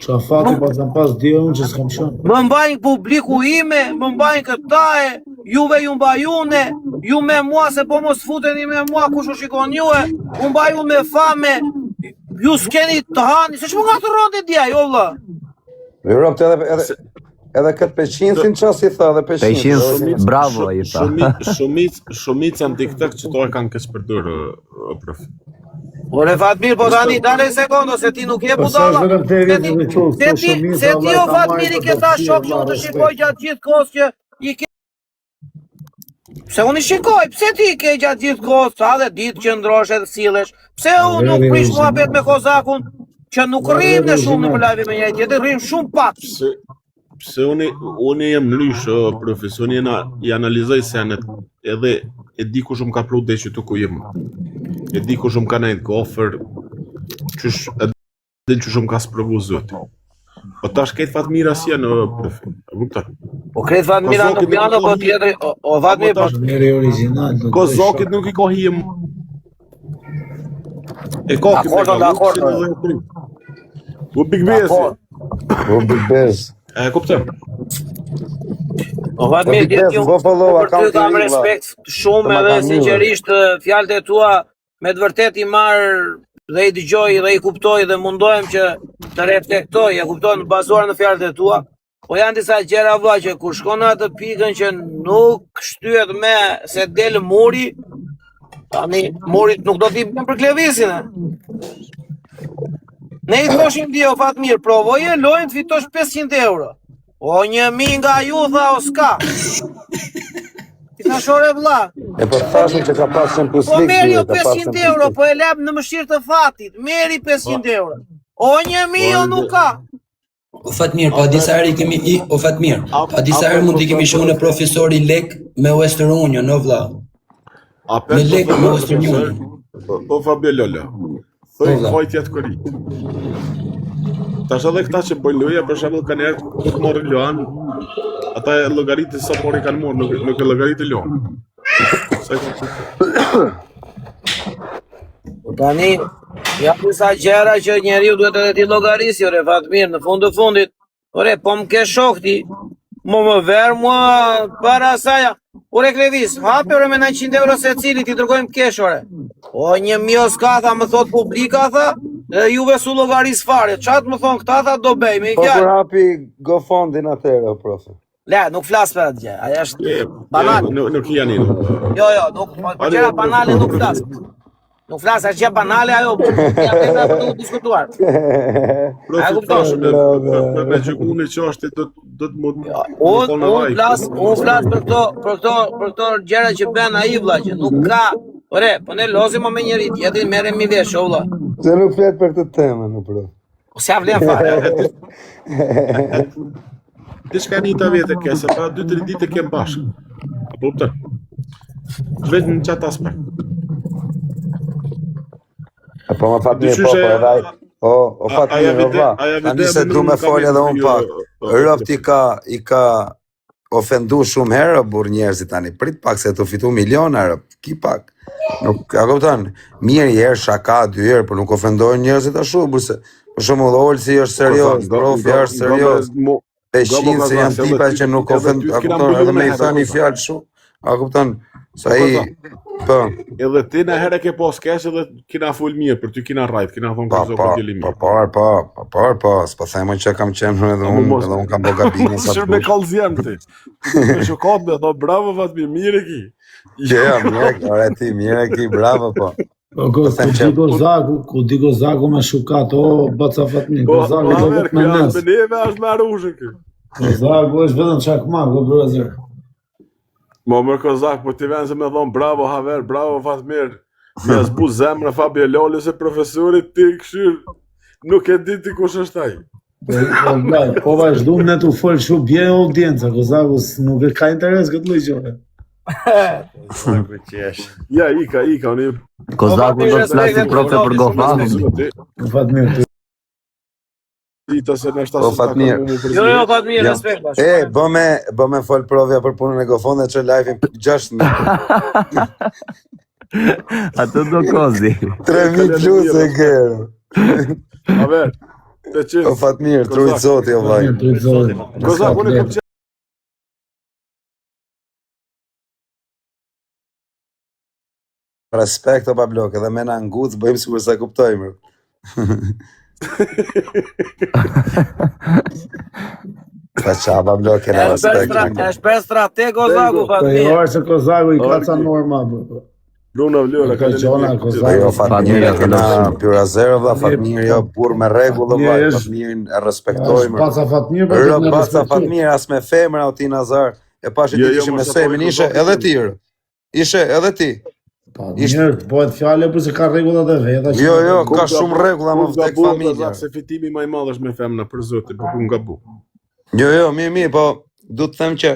Qa fati pas dhe unë që s'kam qënë. Më mbajnë publiku ime, më mbajnë këtae, juve ju mbajune, ju me mua se po mos futeni me mua kush u shikon jue, u mbaju me fame, ju s'keni të hani, se që më nga të rëndi dja, jo vla. Europë edhe këtë Peqinsin që si tha dhe Peqins, bravo I tha. Shumica në TikTok që to e kanë kësë përdur, prof. Ore Fatmir, po tani, dale sekondo, se ti nuk je budala. Se ti o Fatmir I këta shok që të shikoj gjatë gjithë kohës që I ke... Pse unë I shikoj, pse ti I ke gjatë gjithë kohës, sa dhe ditë që ndroshe dhe silesh, pse unë nuk prish muhabet me Kozakun, që nuk rrim në shumë në live me njëjtë tjetër, rrim shumë pak. Pse unë jem lysh, profesor, I analizoj senet, edhe e di ku shumë ka plu dhe që të ku jem. E di ku shumë ka nejtë gofer, edhe që shumë ka sprovu zëti. Po ta shkejt Fatmira si janë, profesor, e vëpta. Po krejt Fatmira nuk janë, po tjetëri, o Fatmir, po... Fatmiri original. Kozakit nuk I ka hjem. E ka këtë u Big Bezi. U Big Bez. E kuptem. O Fatmir, për ty kam respekt shumë edhe sinqerisht fjalët e tua me të vërtet I marr dhe I dëgjoj dhe I kuptoj dhe mundohem që të reflektoj, e kupton bazuar në fjalët e tua. Po janë disa gjëra vlla që kur shkon në atë pikën që nuk shtyhet me se del muri, tani murit nuk do t'i bën për Klevisin. Ne I thoshim di o Fatmir, provoje lojën të fitosh 500 euro. O 1000 nga ju tha o s'ka. Ti thash ore vlla. E po thashim që ka pas Champions League. Po meri o 500 euro, po e lap në mëshirë të fatit. Meri 500 euro. O 1000 o nuk ka. O Fatmir, pa disa herë kemi o Fatmir. Pa disa herë mund t'i kemi shohur në profesori lek me Western Union, no vlla. Me lek me Western Union. Po Fabio Lola. Thoj fajtja të korit. Tash edhe këta që bëjnë loja, për shembull kanë erdhë kur morrin Loan, ata e llogaritë sa pori kanë marrë, nuk e llogaritë Loan. Tani, ja disa gjëra që njeriu duhet edhe ti llogarisë, ore Fatmir, në fund të fundit. Ore, po më ke shok ti, më ver mua para asaja. Ore Klevis, hape ore me 900 euro se cili ti dërgojmë kesh ore. O 1000 s'ka tha, më thot publika tha, juve su llogaris fare. Çat më thon këta tha do bëj me Po fjalë. kur hapi GoFundin atëherë, profe. Le, nuk flas për atë gjë. Ajo është banal. Nuk janë. Jo, nuk, për gjëra banale nuk flas. Nuk flas, është gjë banale ajo, ja tema për të diskutuar. A kupton? Me gjykune që është do të mund. Unë flas për këto gjëra që bën ai vëlla që nuk ka. Ore, po ne lozim me njëri tjetrin, merremi vesh o vëlla. Se nuk flet për këtë temë, në pro. Si vlen fare. Diçka një të vjetë e kese, pra 2-3 ditë e kem bashkë. Apo pëtër. Vetëm në qatë aspekt. Po më Fatmir, po edhe o Fatmir, o vla. Tani se du me folja dhe unë pak. Rëft i ka ofendu shumë herë burr njerëzit tani. Prit pak se të fitu miliona herë, ki pak. Nuk, a kupton? Mirë herë shaka 2 herë, por nuk ofendojnë njerëzit ashtu, burse për shembull Olsi është serioz, profi është serioz. Peshin se janë tipa që nuk ofendojnë, a kupton? Edhe me i thani fjalë shumë, a kupton? Sa i po. Edhe ti në herë ke pas kesh edhe kina ful mirë, për ty kina rajt, kina thonë ka zokë djeli mirë. Po, s'po thajmë që kam qenë edhe unë kam bo gabime sa Shër me kallëzjem ti. Me shokat me thonë bravo Fatmir, mirë e ki. Ja, mirë ti, mirë e ki, bravo po. Ku di Gozaku me shukat, o, baca Fatmir, Gozaku do vetë me nes. Me neve është me arushë kë. Gozaku është vetëm çakmak, o brother. Mo mërë Kozak, po ti venë se me thonë bravo Haver, bravo Fatmir. Me zbu zemrë Fabio Loli se profesorit ti këshir, nuk e di ti kush është ai. Po vazhdu ne të folë shumë bje audienca, Gozaku nuk e ka interes këtë lëgjore. Ja, ika, unë... Kozaku do të flasi profe për Gofahun. Fatmir, Po Fatmir. Jo, Fatmir, respekt. Bë me fol provja për punën e Gofon dhe që live-in 6 minuta. Ato do kozi. 3.000 plus e kërë. A ver, të qënë. Po Fatmir, trujt zoti, o vaj. Kozak, unë e kom qenë. Respekt o pablok, edhe me na ngutës, bëjmë si kur sa kuptojmë. Pa qa pablok e në respekt. E shper strateg Gozaku, Fatmir. Po se Gozaku i ka ca norma. Luna vlora, ka Gjona, Jo, Gozaku. Fatmir e kena pyra zero, dhe Fatmir jo pur me regullë, vaj, Fatmirin e respektojmë. Paca Fatmir, Paca Fatmir, as me femra o ti Nazar, e pashi ti ishe me semin, ishe edhe ti, ishe edhe ti. Njërë të bëhet fjale për se ka regullat e veta. Jo, ka shumë regullat më vdek familja. Se fitimi maj madh është me femna për zotin, po ku nga bu. Jo, mi, po du të them që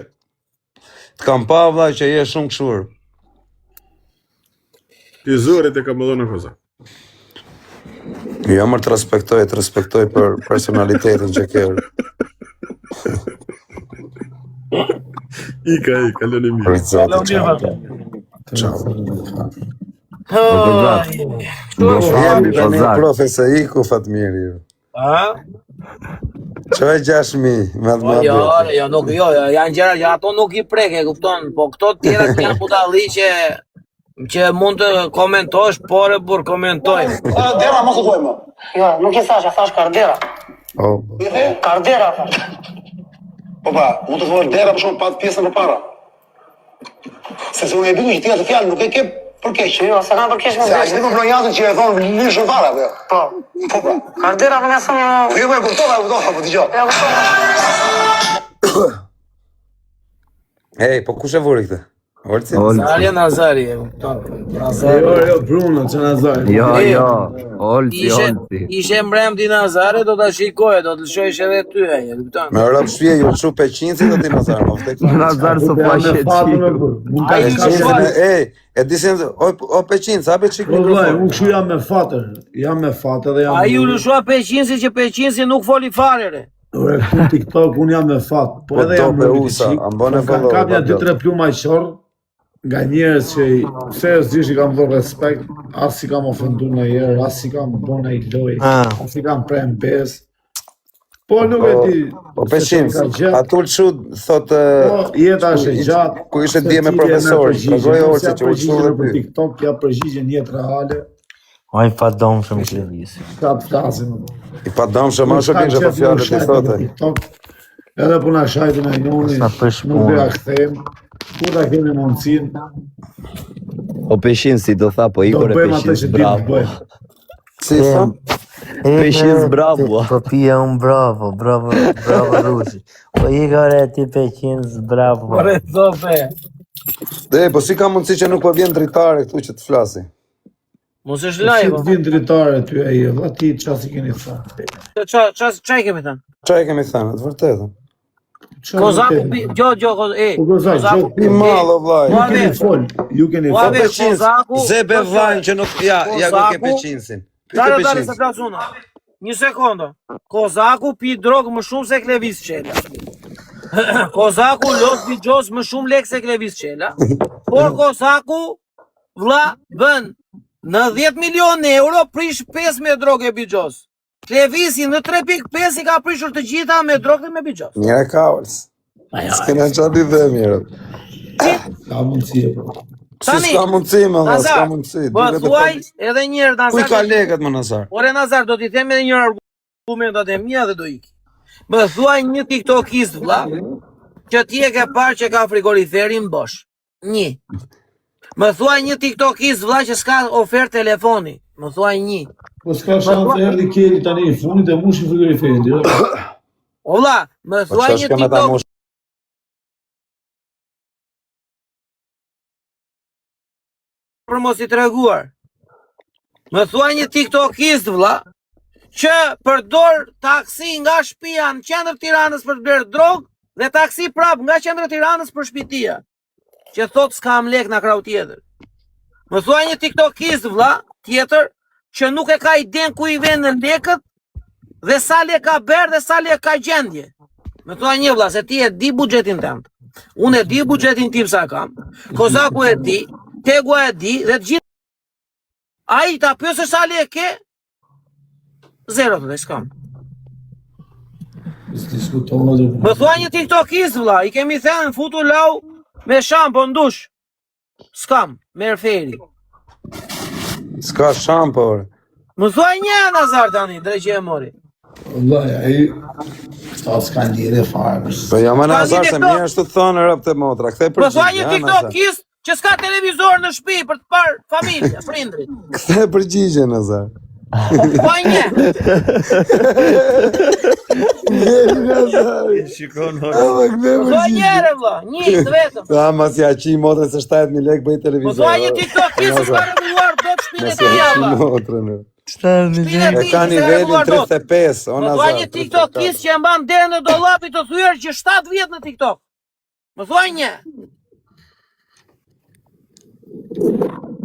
të kam pa vllai që je shumë këshur. Ti zorit e ka më dhënë Kozak. Jo, më të respektoj për personalitetin që ke. Ika, lëni mirë. Për zotit, jemi tani profe se iku Fatmiri. Qo e 6.000 me të Jo, janë gjera që ato nuk i preke, kupton, po këto tjera që janë budalli që mund të komentosh, por e burë komentojnë. Kardera më thujmë. Jo, nuk i thash, thash Kardera. Kardera. Po pa, mund të thua dera për shumë pat pjesën për para. Se unë e bitu që tira të fjallë nuk e ke përkeq. Jo, se ka përkeq më dhe. Se a që të flonjatën që e thonë lishë në fara, për. Po pra. Kardera për me thonë... Jo, me kuptova, po t'i gjo. Ej, po kush e vuri këtë? Zarja Nazari. Jo, Bruno që Nazari. Jo, Olsi. Ishe mbremti Nazari, do t'a shikoje, do të shojish edhe ty e, kupton? Me rëpë shpje, ju të shu peqinci do t'i Nazar, më vëtek. Nazar së pashe qitë. Ej, e disin, o peqinci, a pe qikë mikrofon? Unë këshu jam me fatër dhe jam... A ju lëshua peqinci që peqinci nuk foli farere. Ure, këtu TikTok, unë jam me fatë, po edhe jam me follow. Kam një 2-3 pluma i qorë, nga njerës që seriosisht i kam dhënë respekt, as si kam ofendu në jerë, as si kam bënë i loj, as si kam prem pes. Po nuk e di. Po peshin, atul që thotë... Po, jeta është e gjatë. Ku ishe dje me profesori, të gojë orë që u që dhe për TikTok, ja përgjigje jetë reale. Oj, pa domë shumë që lëvisi. Ka të flasin. I pa domë shumë, ma shumë që të fjallët i thote. Edhe puna shajtën e njoni, nuk dhe a këthejmë. Kur ta kemi mundësin. O peshin si do tha, po Igor e peshin bravo. Si thëm? Peshin bravo. Po pia unë bravo Rushi. Po Igor e ti peshin bravo. Pore zofe. Dhe, po si ka mundësi që nuk po vjen dritare këtu që të flasi? Mos është live. Si të vjen dritare ty e i, dhe ti qas i keni thënë. Qa i kemi thënë? Qa i kemi thënë, të vërtetën. Kozaku, Kozaku pi malo vlaj. Ju keni fol. Zebe vlajnë që nuk, ja ku ke peqinsin. Dale se flasuna. Një sekondo. Kozaku pi drogë më shumë se Klevis qela. Kozaku los Bigjoz më shumë lek se Klevis Qela, por Kozaku vlla bën në 10 milion euro prish 5 me drogë Bigjoz. Klevisi në 3.5 i ka prishur të gjitha me drogë dhe me Bigjoz. Mire kaos. S'kena qatë i dhe mirë. Ka mundësi. Si s'ka mundësi, më dhe, s'ka mundësi. Po thuaj edhe njërë Nazar. Kuj ka lekët më Nazar? Ore Nazar, do t'i them edhe një argumentat e mia dhe do iki. Më thuaj një tiktokist vlla, që ti e ke parë që ka frigoriferin bosh. Një. Më thuaj një tiktokist vlla që s'ka ofertë telefoni. Më thuaj një. Po s'ka shanse erdhi Keri tani i funit e mushi frigoriferin. O vlla, më thuaj një tiktok. Për mos i treguar. Më thuaj një tiktokist vlla, që përdor taksi nga shtëpia në qendër Tiranës për të blerë drogë dhe taksi prap nga qendra Tiranës për shtëpia, që thot s'kam lek në krau tjetër. Më thuaj një tiktokist vlla tjetër që nuk e ka iden ku i vjen në lekët dhe sa lek ka berë dhe sa lek ka gjendje. Më thuaj një vlla se ti e di buxhetin tënd. Unë e di buxhetin tim sa kam. Kozaku e di, Tegua e di dhe të gjithë. Ai ta pyesë sa lek ke? Zero të dhe s'kam. Më thua një tiktokist vlla, i kemi thënë futu lau me shampo ndush. S'kam, merr feri. S'ka shampo. Më thua një Nazar tani, drejqe e mori. Wallahi, ai s'ka lidhje fare. Po jam Nazar se mirë është të thonë rrap të motra. Kthej për. Më thua një tiktokist që s'ka televizor në shtëpi për të parë familja, prindrit. Kthej përgjigje Nazar. Po një. Shikon Po njëre vlla, një vetëm. Ta mas ja qi motrën se 7.000 lek bëj televizor. Po një tiktokist s'ka rregulluar dot shpinën e tij vlla. E ka nivelin 35, o Nazar. Më thua një tiktokist që e mban derën në dollapit të thyer që 7 vjet në TikTok. Më thua një.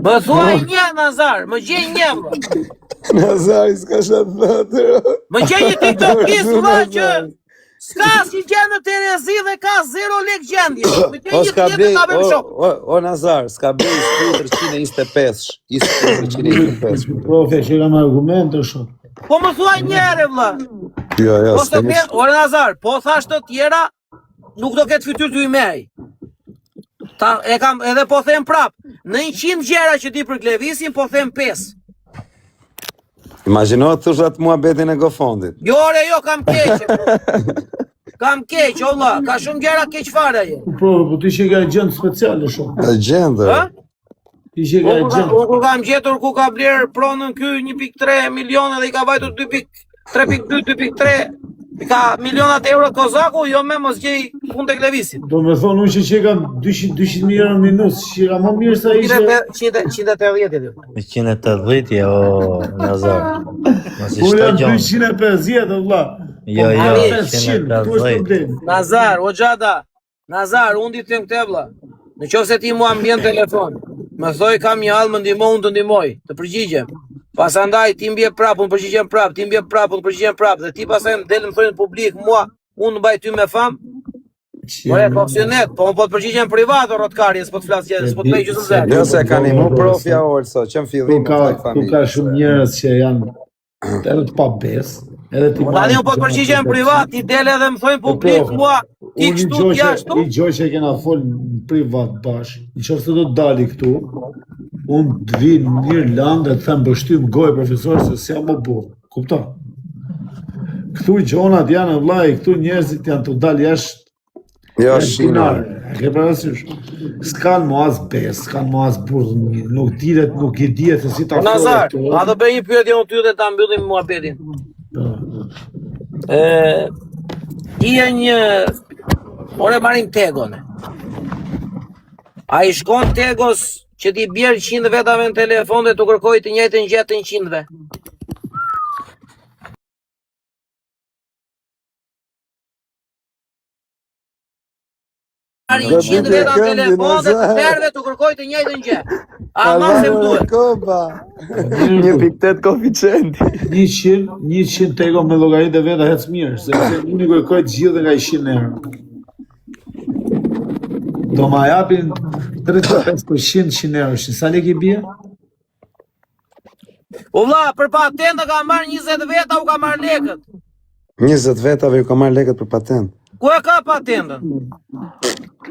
Më thua një Nazar, më gjej një vlla. Nazar s'ka shatë thëtë. Më gjej një tiktokist vlla që s'ka si gjendë në Terezi dhe ka 0 lek gjendje. O s'ka bej, o Nazar, s'ka bej 325. 325. Profe, që kam argumente shumë. Po më thua njëre vlla. Jo, Ore Nazar, po thash të tjera, nuk do ketë fytyrë t'u i mej. E kam edhe po them prap, në 100 gjera që di për Klevisin, po them 5. Imagjino të thush atë muhabetin e gofondit. Jo, ore, jo, kam keqe. Kam keq, o vlla, ka shumë gjera keq fare ajo. Po ti që ka gjendë speciale shumë. Gjendë? Ti që ka gjendë. Unë ku kam gjetur ku ka blerë pronën ky 1.3 miliona dhe i ka vajtur 3.2, 2.3. Ka milionat euro Kozaku, jo me mos gjej punë të Klevisit. Do me thonë unë që kam 200 milion në minus, që ka më mirë sa ishe... 180 euro. 180, o Nazar. Unë jam 250, vlla. Jo, 180. Nazar, o gjada, Nazar, unë ditë të këte vlla. Në qofë se ti mua mbjen telefon, më thoj kam një halë më ndihmo, unë të ndihmoj, të përgjigjem. Pasandaj ti mbje prap, unë përgjigjem prap, ti mbje prap, unë përgjigjem prap, dhe ti pasaj delë më thojnë publik, mua, unë në baj ty me fam, ore, koksionet, po unë po të përgjigjem privat, o rotkarje, s'po të flasje, s'po të pej gjusën zërë. Jo se ka një mu profja orso, që më fillim të të familje. Tu ka shumë njërës që janë edhe të pa besë, edhe ti... Tani unë po të përgjigjem privat, ti delë edhe më thojnë publik, mua, ti kështu, t'ja shtu. I gjoj që e kena folë në privat bashkë, i qofë se do të dali këtu, unë të vinë në Irlandë dhe të them bështim gojë profesorë se si jam më burë, kupta? Këtu i gjonat janë vlaj, këtu njerëzit janë të dalë jashtë binarë, e ke parasysh? S'kanë mu as besë, s'kanë mu as burë, nuk diret, nuk i dijet se si ta folë. Nazar, a do bëj një pyetje unë ty dhe ta mbyllim muhabetin. Ti e një... Ore marim Tegon. A i shkon Tegos që ti bjerë 100 vetave në telefon dhe të kërkoj të njëjtën gjë të 100-ve. Marri 100 veta në telefon dhe të tërve të kërkoj të njëjtën gjë. A ma se më duhet. 1.8 koeficienti. 100 Tegon me llogaritë veta hec mirë, sepse unë i kërkoj të gjithë nga 100 euro. Do ma japin 35% 100 euro. Sa lek I bie? O vlla, për patentë ka marrë 20 veta u ka marrë lekët. 20 vetave ju ka marrë lekët për patent. Ku e ka patentën?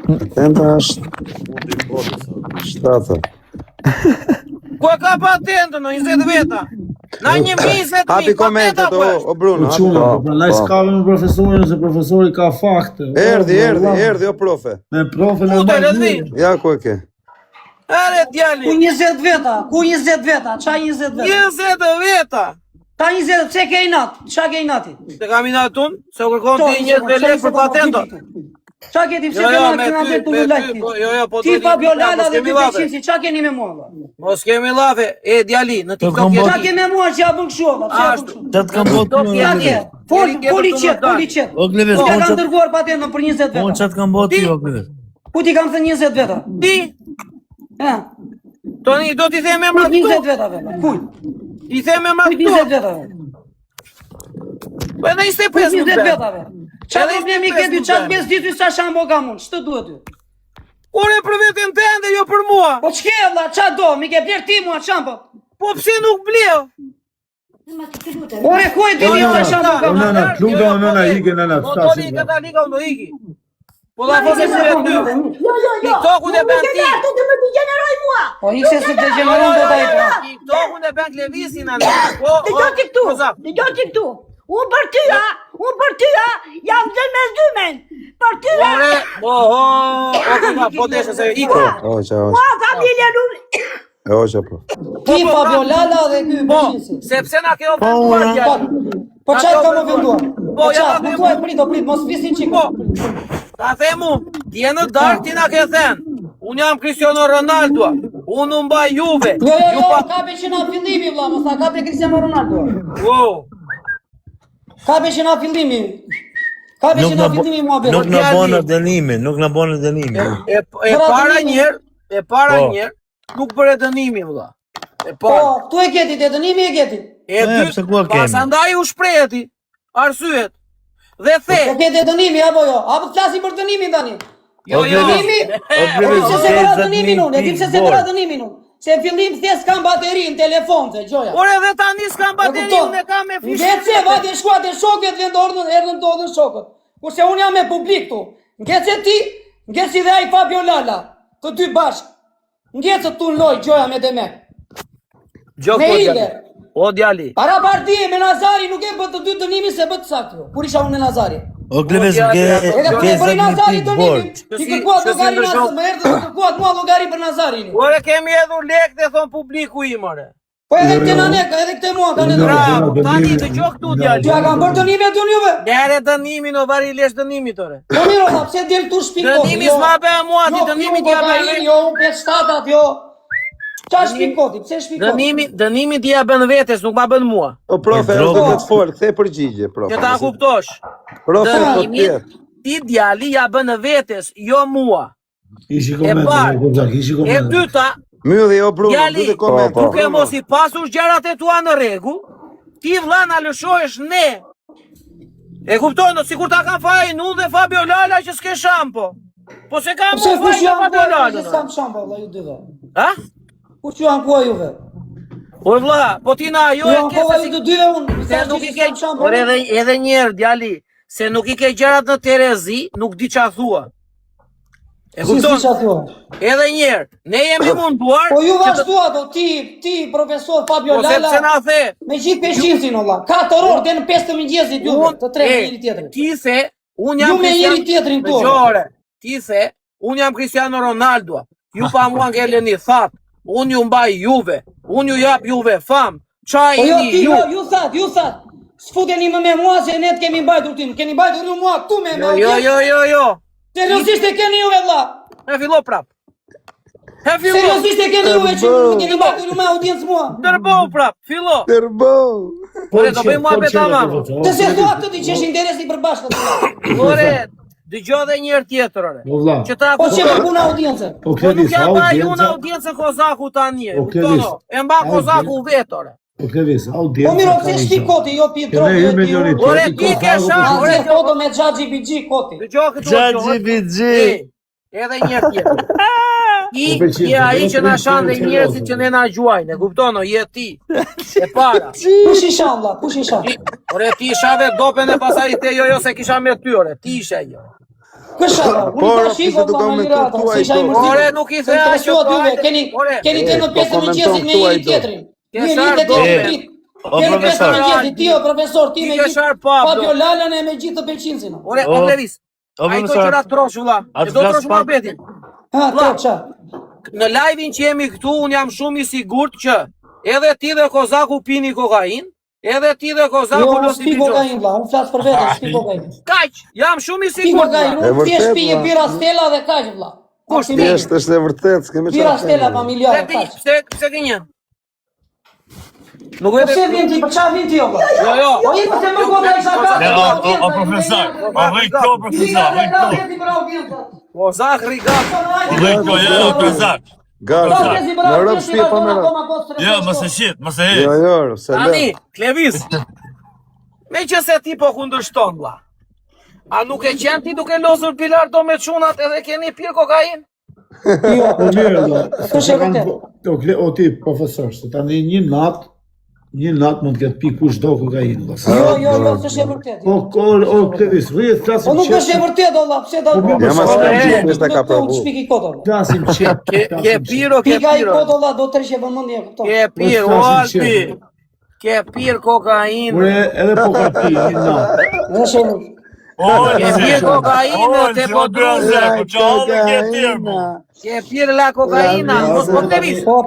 Patenta është 7. Ku e ka patentën, 20 veta? Na një 20.000 Hapi komentet, o Bruno. Laj s'kave me profesorin, se profesori ka fakte. Erdi, o profe. Me profe në marrë. Ja, ku e ke? Are djali. Ku 20 veta? Ku 20 veta? Qa 20 veta? 20 veta. Ta 20, pse ke I nat? Qa ke I nati? Se kam I natë unë? Se u kërkon ti 20 lekë për patentot? Qa ke ti? Pse ke natë të në lajtë? Ti Fabio Lala dhe ty Beqinsi, qa keni me mua? Mos kemi lafe, e djali, në TikTok qa ke me mua që ja bën këshu? Qa të kam botë një? Poli qetë. O Gleves, ku ka kam dërguar patentën për 20 veta? Qa të kam botë o Gleves? Ku ti kam thë 20 veta? Ti? Toni, do t'i them emra këtu? 20 veta veta. Kuj? I them emra këtu? 20 veta veta. Po edhe 25 20 veta veta. Qa problemi ke ty, qa të mes ditu sa shambo ka mund, që të duhet ty? Ore për vetën tende, jo për mua. Po qke vla, qa do, mi ke bler ti mua shambo? Po pse nuk bleo? Ore ku e dini sa shambo ka mund? Nëna, kluga o nëna hike, nëna, Do të li këta liga unë do hiki. Po la fose se e ty. TikTokun e bën ti. Po ikse se të gjeneron do taj pra. TikTokun e bën Levisin anë. Dëgjo ti këtu. Unë për ty, jam dhe me zdymen. Për ty, po deshe se iko. Ua, familje nuk... Ti Fabio Lala dhe ky Beqinsi. Sepse na ke ofenduar djali. Po qa ka më ofenduar? Po qa, ja prit, mos visin qiko. Ta themu, ti e në dark ti na ke thënë. Unë jam Cristiano Ronaldo. Unë mbaj Juve. Jo, ka be që na fillimi vlla, mos ta ka be Cristiano Ronaldo. Wow. Ka be që na fillimi. Ka be që na fillimi mua be. Nuk na bonë dënimin. E para njerë, nuk bërë dënimi vlla. Po, tu e geti, te dënimi e geti. E dy, pasandaj u shpreheti, arsyet, dhe the. Po kete dënimi, apo jo? Apo të flasim për dënimin tani? Jo. Dënimi? E di pse se bëra dënimin unë, Se në fillim thjesht s'kam bateri në telefon, se gjoja. Por edhe tani s'kam bateri, unë e kam me fishë. Ngece, vati shkuat e shokët, erdhën të odhën shokët. Kurse unë jam me publik tu. Ngece ti, ngeci dhe ai Fabio Lala, të dy bashkë. Ngece tu në loj, gjoja me Demek. Me ide. O djali. Para partije me Nazari nuk e bët të dy dënimi se bët saktë. Kur isha unë me Nazari. O Gleves, edhe për Nazari dënimin. Ti kërkuat llogari Nazari, më erdhë të kërkuat mua llogari për Nazarin. Ore kemi edhur lek dhe thon publiku im ore. Po edhe këtë nanek, edhe këtë mua kanë edhur. Tani dëgjoj këtu djali. Ja kanë bërë dënime aty juve. Lere dënimin o vari lesh dënimit ore. Po mirë, pse del tu shpikoj? Dënimi s'ma bëa mua, ti dënimi ti ja jo, 5-7 jo. Qa shpikoti, pse shpikoti? Dënimi ti ja bën vetes, nuk ma bën mua. O profe, do të fol, kthe përgjigje, profe. Që ta kuptosh. Profe, po ti djali ja bën vetes, jo mua. Ishi koment, e dyta, mylli o Bruno, dyte koment. Duke mos I pasur gjërat e tua në rregull, ti vlla na lëshohesh ne. E kupton, sikur ta ka fajin unë dhe Fabio Lala që s'ke shampo. Po se kam fajin Fabio Lala. S'kam shampo vlla ju dyve. Ha? Ku që janë kua juve? O vlla, po ti na jo e ke se të dyve unë, se nuk I ke por edhe njerë djali, se nuk I ke gjërat në Terezi, nuk di qa thua. E kupton? Edhe njerë, ne jemi munduar. Po ju vazhdu ato, ti profesor Fabio Lala. Po sepse na the. Me gjithë Beqinsin olla. 4 orë deri në 5 të mëngjesit juve, të tre me njëri tjetrin. Ti the, unë jam ju me njëri tjetrin këtu. Ti the, unë jam Cristiano Ronaldo. Ju pa mua ngeleni thatë. Unë ju mbaj juve, unë ju jap juve fam, qa I një ju. Ju thatë, s'futeni më me mua se ne të kemi mbajtur tim, keni mbajtur ju mua këtu me Jo. Seriosisht e keni juve vlla. E fillo prap. Seriosisht e keni juve që keni mbajtur ju me audiencë mua. Tërbou prap, fillo. Tërbou. Ore, do bëjmë mua betama. Të se thua këtë ti që është interesi për bashkët. Ore, dëgjoj edhe një herë tjetër ore. Po që me puna audiencë. Po nuk ja baj unë audiencë Kozaku tani. E mba Kozaku vetë ore. Po Klevis, audiencë. Po miro, pse shpikoti, jo pi drogë. Ore ti ke shah, ore foto me Xhaxhi Bixhi koti. Dëgjoj këtu. Xhaxhi Bixhi. edhe një tjetër. Ti je ai që na shan dhe njerëzit që ne na gjuajnë, e kupton, je ti. E para. Kush i shan vlla? Kush i shan? Ore ti isha dhe dopen e pasaj te jo se kisha me ty, ore. Ti ishe jo. Kush shan? Unë tash i po kam mirata. Ore nuk i the aqo. Keni të në pjesën e mëngjesit me njëri tjetrin. O profesor. Ti o profesor, ti me Fabio Lalën e me gjithë të Belqinzin. Ore, o Levis. Ai to qëra trosh vlla. E do trosh muhabetin. Ha, to ça. Në live-in që jemi këtu, unë jam shumë i sigurt që edhe ti dhe Kozaku pini kokain, edhe ti dhe Kozaku unë s'pi kokain vlla, unë flas për veten, s'pi kokain. Kaq, jam shumë i Pi sigurt. kokain, unë thjesht pi bira Stella dhe kaq vlla. Kush thjesht është e vërtet, s'kemë çfarë. Bira Stella familjare kaq. Pse gënjen? Nuk e Pse vjen ti, për çfarë vjen ti vlla? Jo. Po i pse më koka isha ka. O profesor, rri këto profesor, rri këto. Po Zak Rigat. Rri këto, jo profesor. Gaza. Në Europë shtje pa më. Jo, mos e shit, mos e he. Jo, se Tani, Klevis. Meqense ti po kundërshton vlla. A nuk e qen ti duke lozur bilardo me çunat edhe keni pir kokain? Jo, po mirë valla. O ti profesor, se tani një natë mund të ketë pi kush do kokain valla. Jo, s'është e vërtetë. O Klevis, rrit flasim. Po nuk është e vërtetë valla, pse do? Ja mas është ka provu. Shpiki kodo. Flasim çet. Ke piro. Pika i kodo valla, do të rishë vëmendje kupton. Ke pir, Albi. Ke pir kokain. Ure edhe po ka pi një natë. Nëse ke pir kokain te po druze. Ke pir la kokaina, mos po të vis. Po,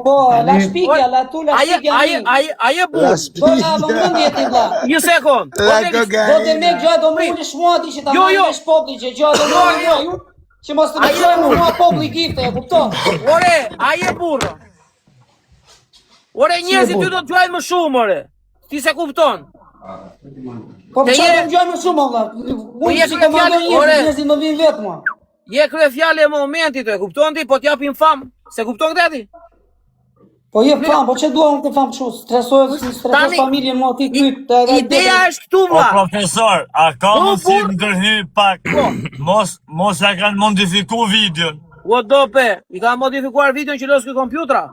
la shpikja, la tu la shpikja. Ai e bu. Po na vëmendje ti valla. Një sekond. Do të më gjë do më ulish mua ti që ta marrësh populli që gjë do më ju. Që mos të më çojmë mua populli gifte, e kupton? Ore, ai e burro. Ore njerëzit ty do të gjuajnë më shumë, ore. Ti se kupton. Po çfarë do gjojmë më shumë valla? Unë si kam marrë njerëzit më vin vet mua. Je kryefjale e momentit, e kupton ti, po t'japim fam. Se kupton këtë ti? Po je fam, po çe dua unë të fam kështu, stresoj familjen mua ti kyt. Ideja është këtu vlla. O profesor, a ka mundësi ndërhy pak? Mos ja kanë modifikuar videon. O dope, i ka modifikuar videon që los ky kompjutra.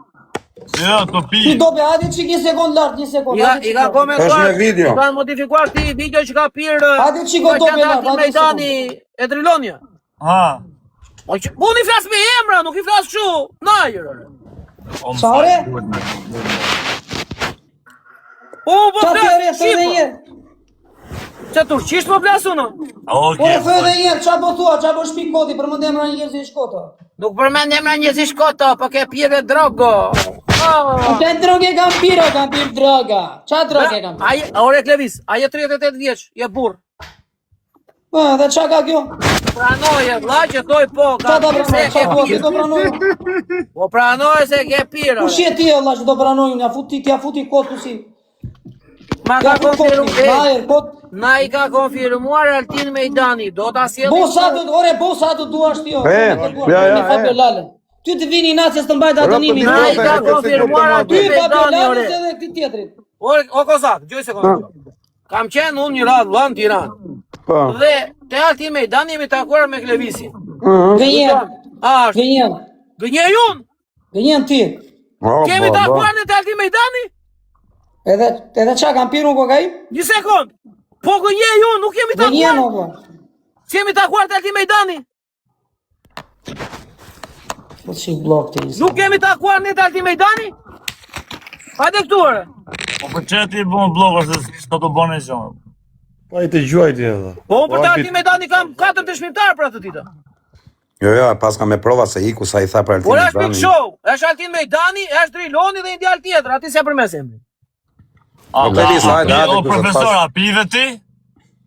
Jo, to pi. Ti dope, hajde çik një sekond lart, një sekond. I ka komentuar. I ka modifikuar ti video që ka pirë. Hajde çik dope lart, Majdani e Drilonia. Ha. Po unë i flas me emra, nuk i flas kështu. Najër. Çfarë? Po flas. Çfarë turqisht po flas unë? Po thoj edhe një herë, çfarë po thua, çfarë po shpik kodi për mend emra njerëzish shkoto. Nuk përmend emra njerëzish shkoto, po ke pirë drogo. Te droge kam pirë droga. Çfarë droge kam? Ai, ore Klevis, ai e 38 vjeç, je burr. Po, dhe çka ka kjo? Pranoje, vlla, që thoj po, ka se ke pirë. Po pranoje se ke pirë. Kush je ti valla që do pranoj unë, ja futi kot si. Ma ka konfirmuar. Na i ka konfirmuar Altin Mejdani, do ta sjellë. Po sa do duash ti. Ja. Ty të vini nacës të mbajt adënimin. Na i ka konfirmuar Altin Mejdani edhe këtë tjetrit. O Kozak, gjoj sekondë. Kam qenë unë një radhë vëllë në Tiranë. Dhe te Altin Mejdani jemi takuar me Klevisin. Gënjen. Gënjen unë? Gënjen ti. Kemi takuar në te Altin Mejdani? Edhe qa kam pirë unë kokain? Një sekund. Po gënjen unë, nuk kemi takuar. Gënjen unë. Kemi takuar te Altin Mejdani? Po si blok të isë. Nuk kemi takuar në te Altin Mejdani? Hajde këtu ore. Po për që ti bon blogër se s'ka të bën e gjonë? Po i të gjuaj ti edhe. Po për të Altin Mejdani kam 4 të shmimtarë për atë tita. Jo, pas ka me prova se iku sa i tha për Altin Por Mejdani. është Big Show, është Altin Mejdani, është Driloni dhe një djalë tjetër, ati se përmes emri. O profesor, a pive ti?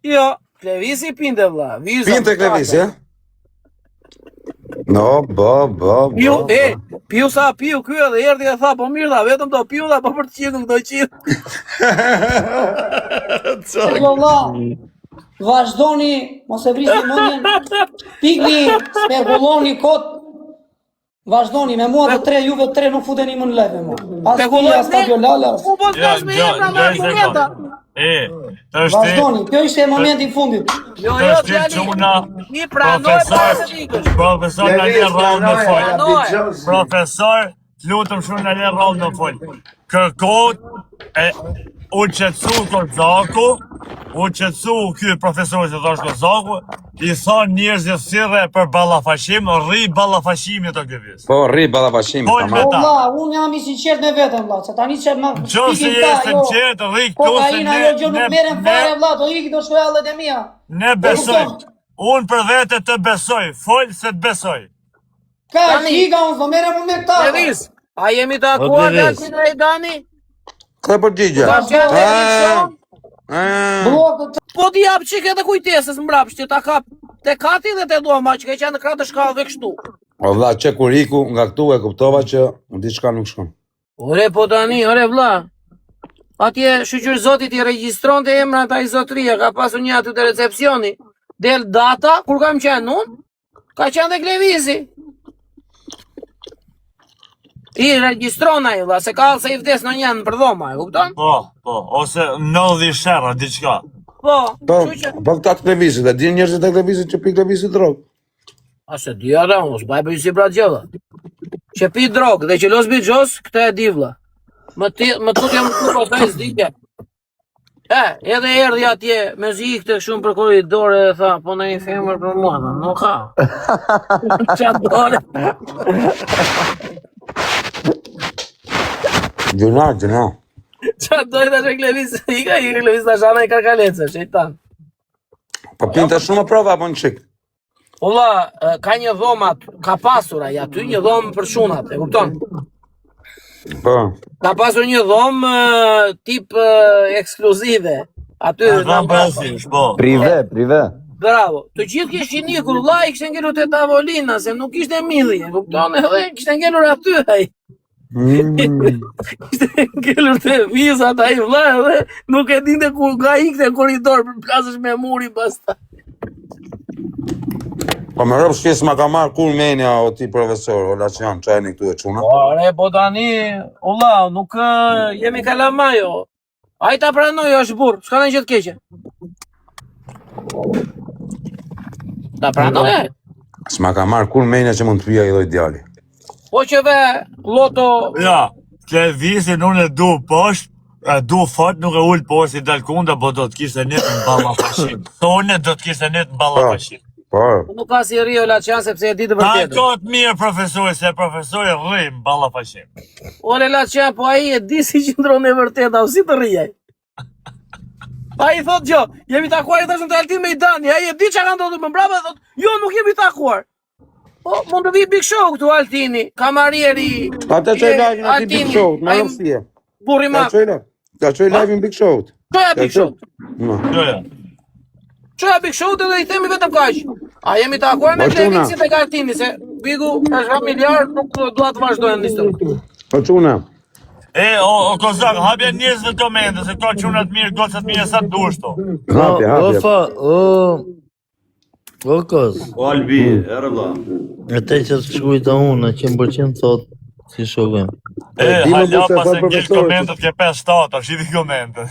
Jo, Klevisi pinte vlla. Pinte Klevisi, ja? No, Piu sa piu ky edhe erdhi e tha, po mirë dha, vetëm do piu dha, po për të qitur do qit. Valla. Vazhdoni, mos e vrisni mendjen. Pikni, spekuloni kot. Vazhdoni me mua dhe 3, juve 3 nuk futeni më në leve mua. As ti, as Fabio Lala. U po të dash me jepra nga argumenta. Vazhdoni, kjo ishte momenti i fundit. Jo, djali, një pranoj para se t'ikësh. Profesor në le rrallë në fol. Profesor, lutëm shumë në le rrallë në fol. Kërkot e u qetsu Kozaku, u qetsu ky profesor që thash Kozaku, i than njerëzit thirrë për ballafaqim, rri ballafaqimi të këvis. Po, rri ballafaqimi. Po, valla, unë jam i sinqert me veten vlla, se tani që më Qose je sinqert, rri këtu se kokaina jo gjë nuk merrem fare vlla, do iki do shkoj hallet e mia. Ne besojmë. Unë për vete të besoj, fol se të besoj. Ka higa unë do merrem me këta. Devis, a jemi të akuar Dalsin e Dani? Ka përgjigje. Po t'i jap çike të kujtesës mbrapsht që ta kap te kati dhe te dhoma që ka qenë në krah të shkallëve kështu. O vlla, që kur iku nga këtu e kuptova që diçka nuk shkon. Ore po tani, ore vlla. Atje shoqër zotit i regjistronte emrat ai zotria, ka pasur një aty te recepcioni. Del data kur kam qenë unë, ka qenë dhe Klevizi. I regjistron ai vlla, se ka se i vdes në një për dhoma, e kupton? Po, ose ndodhi sherra diçka. Po, po këta të Klevizit, e din njerëzit e Klevizit që pi Klevizit drogë. A se di ata, mos baj për si pra gjella. Që pi drogë dhe që los bigjos, këta e di vlla. Më tutje më të pasaj s'dike. Edhe erdhi atje me zi këtë shumë për korridore dhe tha, po në një femër për mua, nuk ka. Qatë dore. Gjuna. Qatë dore të që Klevis, i Klevis të shana i karkalecë, shejtan. Po pinte shumë prova apo në qik? Ola, ka një dhomat, ka pasur ai aty një dhomë për shunat, e kupton? Po. Ka pasur një dhomë tip ekskluzive. Aty Prive. Bravo. Të gjithë kishin ikur vlla, i kishte ngelur te tavolina, se nuk ishte milli, e kupton? Edhe kishte ngelur aty ai. Kishte ngelur te vizat ai vlla, edhe nuk e dinte ku nga ikte në korridor për plasësh me muri pastaj. Po me rëpë shkes ma ka marrë kur menja o ti profesor, o Lacian, qajni këtu e quna? Ore, po tani, ola, nuk jemi kalamajo. Ai ta pranoj, është burr, s'ka në gjë të keqe. Ta pranoj? S'ma ka marrë kur menja që mund të pija i doj djali. Po që ve, loto... Ja, Klevisin unë e du poshtë, e du fort, nuk e ullë poshtë i dalkunda, po do të kishte një në ballafaqim. Thonë do të kishte një në ballafaqim. Nuk ka si rri o Lacian sepse e di të vërtetë. Ta kot mirë profesori, se profesori rri në ballafaqim. Ore Lacian, po ai e di si qëndron e vërteta, o si të rrijaj. Ai thot gjo, jemi takuar e tashën të Altin me i Dani, ai e di që ka ndodhur më mbrapa dhe thot, jo nuk jemi takuar. Po, mund të vi Big Show këtu Altini, kamarieri... Ata që i live në ti Big Show, me rëfësie. Burri ma... Ka që i live në Big Show. Qoja Big Show? Qoja Big Show dhe i themi vetëm kaq. A jemi takuar me Klevicin dhe Altini, se Bigu është familjar, nuk duha të vazhdojnë në histori. Po quna. O Kozak, hapja njerëzve të mende, se ka qunat mirë, gocat mirë sa të dushto. Hapja. O Koz. O Albi, erë vlla. E te që të shkujta unë, 100% thot si shokëm. Hala pas e ngesh komentet ke 5-7, është i di komentet.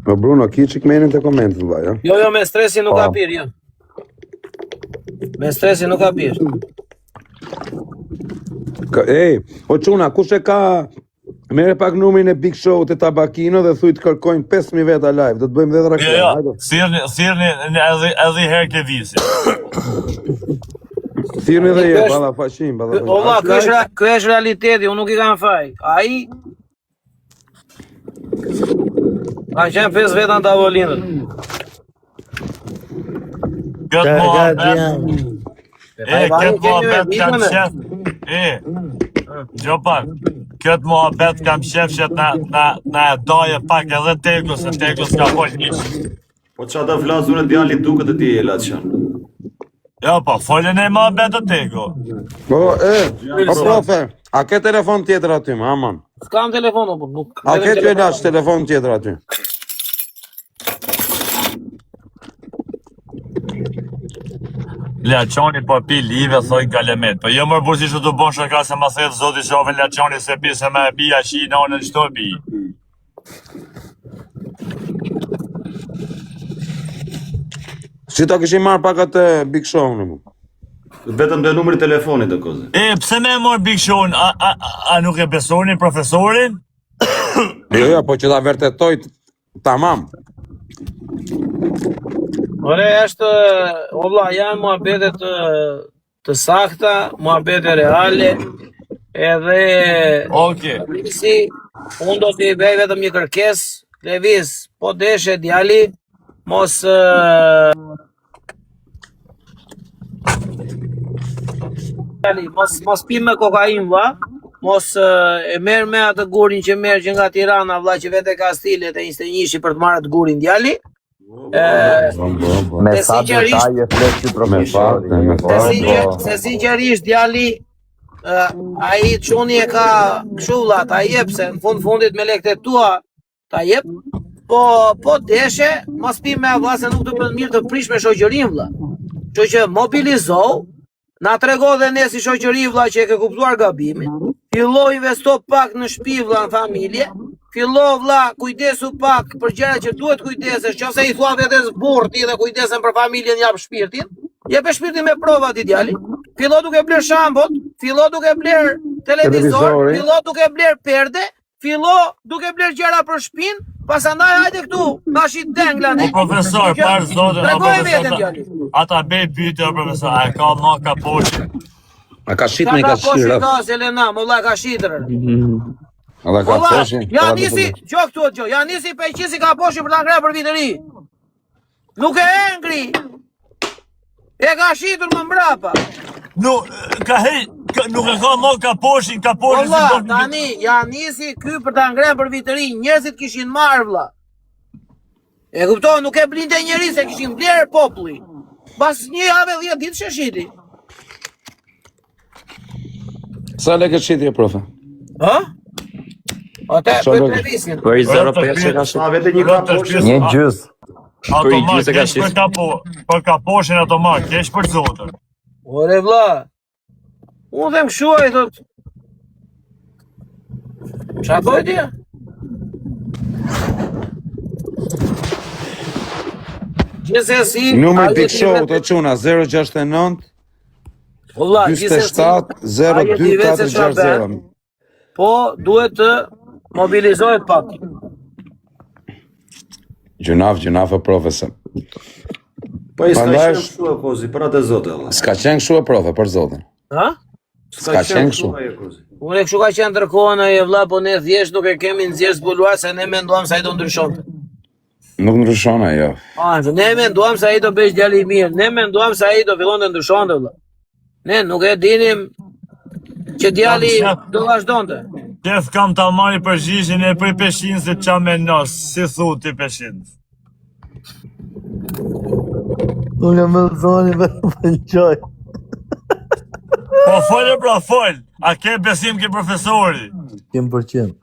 Po Bruno, ki që këmenin të komentet, vla, ja? Jo, me stresi nuk ka pirë, jo. Me stresi nuk ka pirë. Ej, o quna, kush e ka... Mere pak numrin e Big Show të Tabakino dhe thuj të kërkojnë 5.000 veta live, do të bëjmë dhe dhe reklam. Thirni edhe i herë Klevisi. Thirni dhe je, ballafaqim. Ola, kë është realiteti, unë nuk i kam faj. Ai... Ka qenë 5 veta në tavolinët. Këtë muhabet kam qef. Gjopan, këtë muhabet kam qef që na e daje pak edhe Tego, se Tego s'ka pol njështë. Po qa ta flasur e djali duke të ti e Lacian? Ja, po, folën e muhabet të Tego. Po, profe, a ke telefon tjetër aty, më, aman? S'kam telefon, po, nuk... A ke që e lash telefon tjetër aty? Laçoni po pi live, thoj Galemet. Po jo më bursi që të bon shaka se ma thejtë zoti qove Laçoni se pi se me pi a shi nonën qëto pi. Si ta këshim marrë pak atë Big Show në mu? Vetëm dhe numri telefonit të koze. Pse me mor Big Show, a nuk e besoni profesorin? Jo, po që ta vërtetoj tamam. Ore, është, olla, janë muhabetet të sakta, muhabete reale, edhe... Si, unë do t'i bej vetëm një kërkes, Levis, po deshe djali, mos... Mos pi me kokain, vla, mos e merr me atë gurin që merr që nga Tirana, vlla, që vete ka stilet e 21 për të marrë atë gurin djali. Me sa detaje flet që profesori. Se sinqerisht djali ai çuni e ka kështu vlla, ta jep se në fundit me lekët tua ta jep. Po deshe, mos pi me vlla se nuk do të mirë të prish me shoqërinë vlla. Kështu që mobilizohu. Na trego dhe ne si shoqëri vlla që e ke kuptuar gabimin. Fillo investo pak në shtëpi vlla, në familje. Fillo vlla, kujdesu pak për gjëra që duhet kujdesesh, nëse i thua vetes burr ti dhe kujdesen për familjen, jap shpirtin. Jep shpirtin me prova ti djali. Fillo duke bler shambot, fillo duke bler televizor, fillo duke bler perde, fillo duke bler gjëra për shtëpinë. Pasandaj hajde këtu, nashi denglani. Profesor, parë zotën, ata bej pyte, profesor, a ka ma ka poshtë? A ka shqit me ka shqirë? Ka Selena, mëlla ka shqitërër. A ka poshtë? Ja nisi, gjo këtu gjo, ja nisi peqisi ka poshtë për ta ngre për vitëri. Nuk e ngri. E ka shqitur më mbrapa. Nuk e ka ma ka poshtë, Valla, tani, ja nisi ky për ta ngre për vitëri, njerëzit kishin marrë vlla. E kupton, nuk e blinte njeri se kishin blerë populli. Pas një javë 10 ditë sheshiti. Sa lekë shitje, profe? Ha? Ate, për televizion. Për i 0,5 e ka shqit. Një gjys. Ato ma kesh për ka poshin ato ma, kesh për zotër. Ore vlla, unë dhe më shuaj, thot. Qa thoj tja? Gjithsesi... Numër Big Show të quna 069 27 02460. Po, duhet të mobilizohet pak. Gjunaf e profesor. Po i s'ka qenë kështu e kozi, për atë zote. S'ka qenë kështu e profe, për zotin. Ha? S'ka qenë kështu. Unë e kështu ka qenë tërkohën e vlla, po ne thjesht nuk e kemi nxjerrë zbuluar se ne menduam se ai do ndryshonte. Nuk ndryshon ajo. Ne menduam se ai do bëj djalë i mirë, ne menduam se ai do fillon të ndryshonte vlla. Ne nuk e dinim që djali do vazhdonte. Qef kam ta marri përgjigjen e për peshin se qa me nos, si thu ti peshin. Unë me zoni me pënqoj. Po folë pra folë, a ke besim ke profesori? 100%.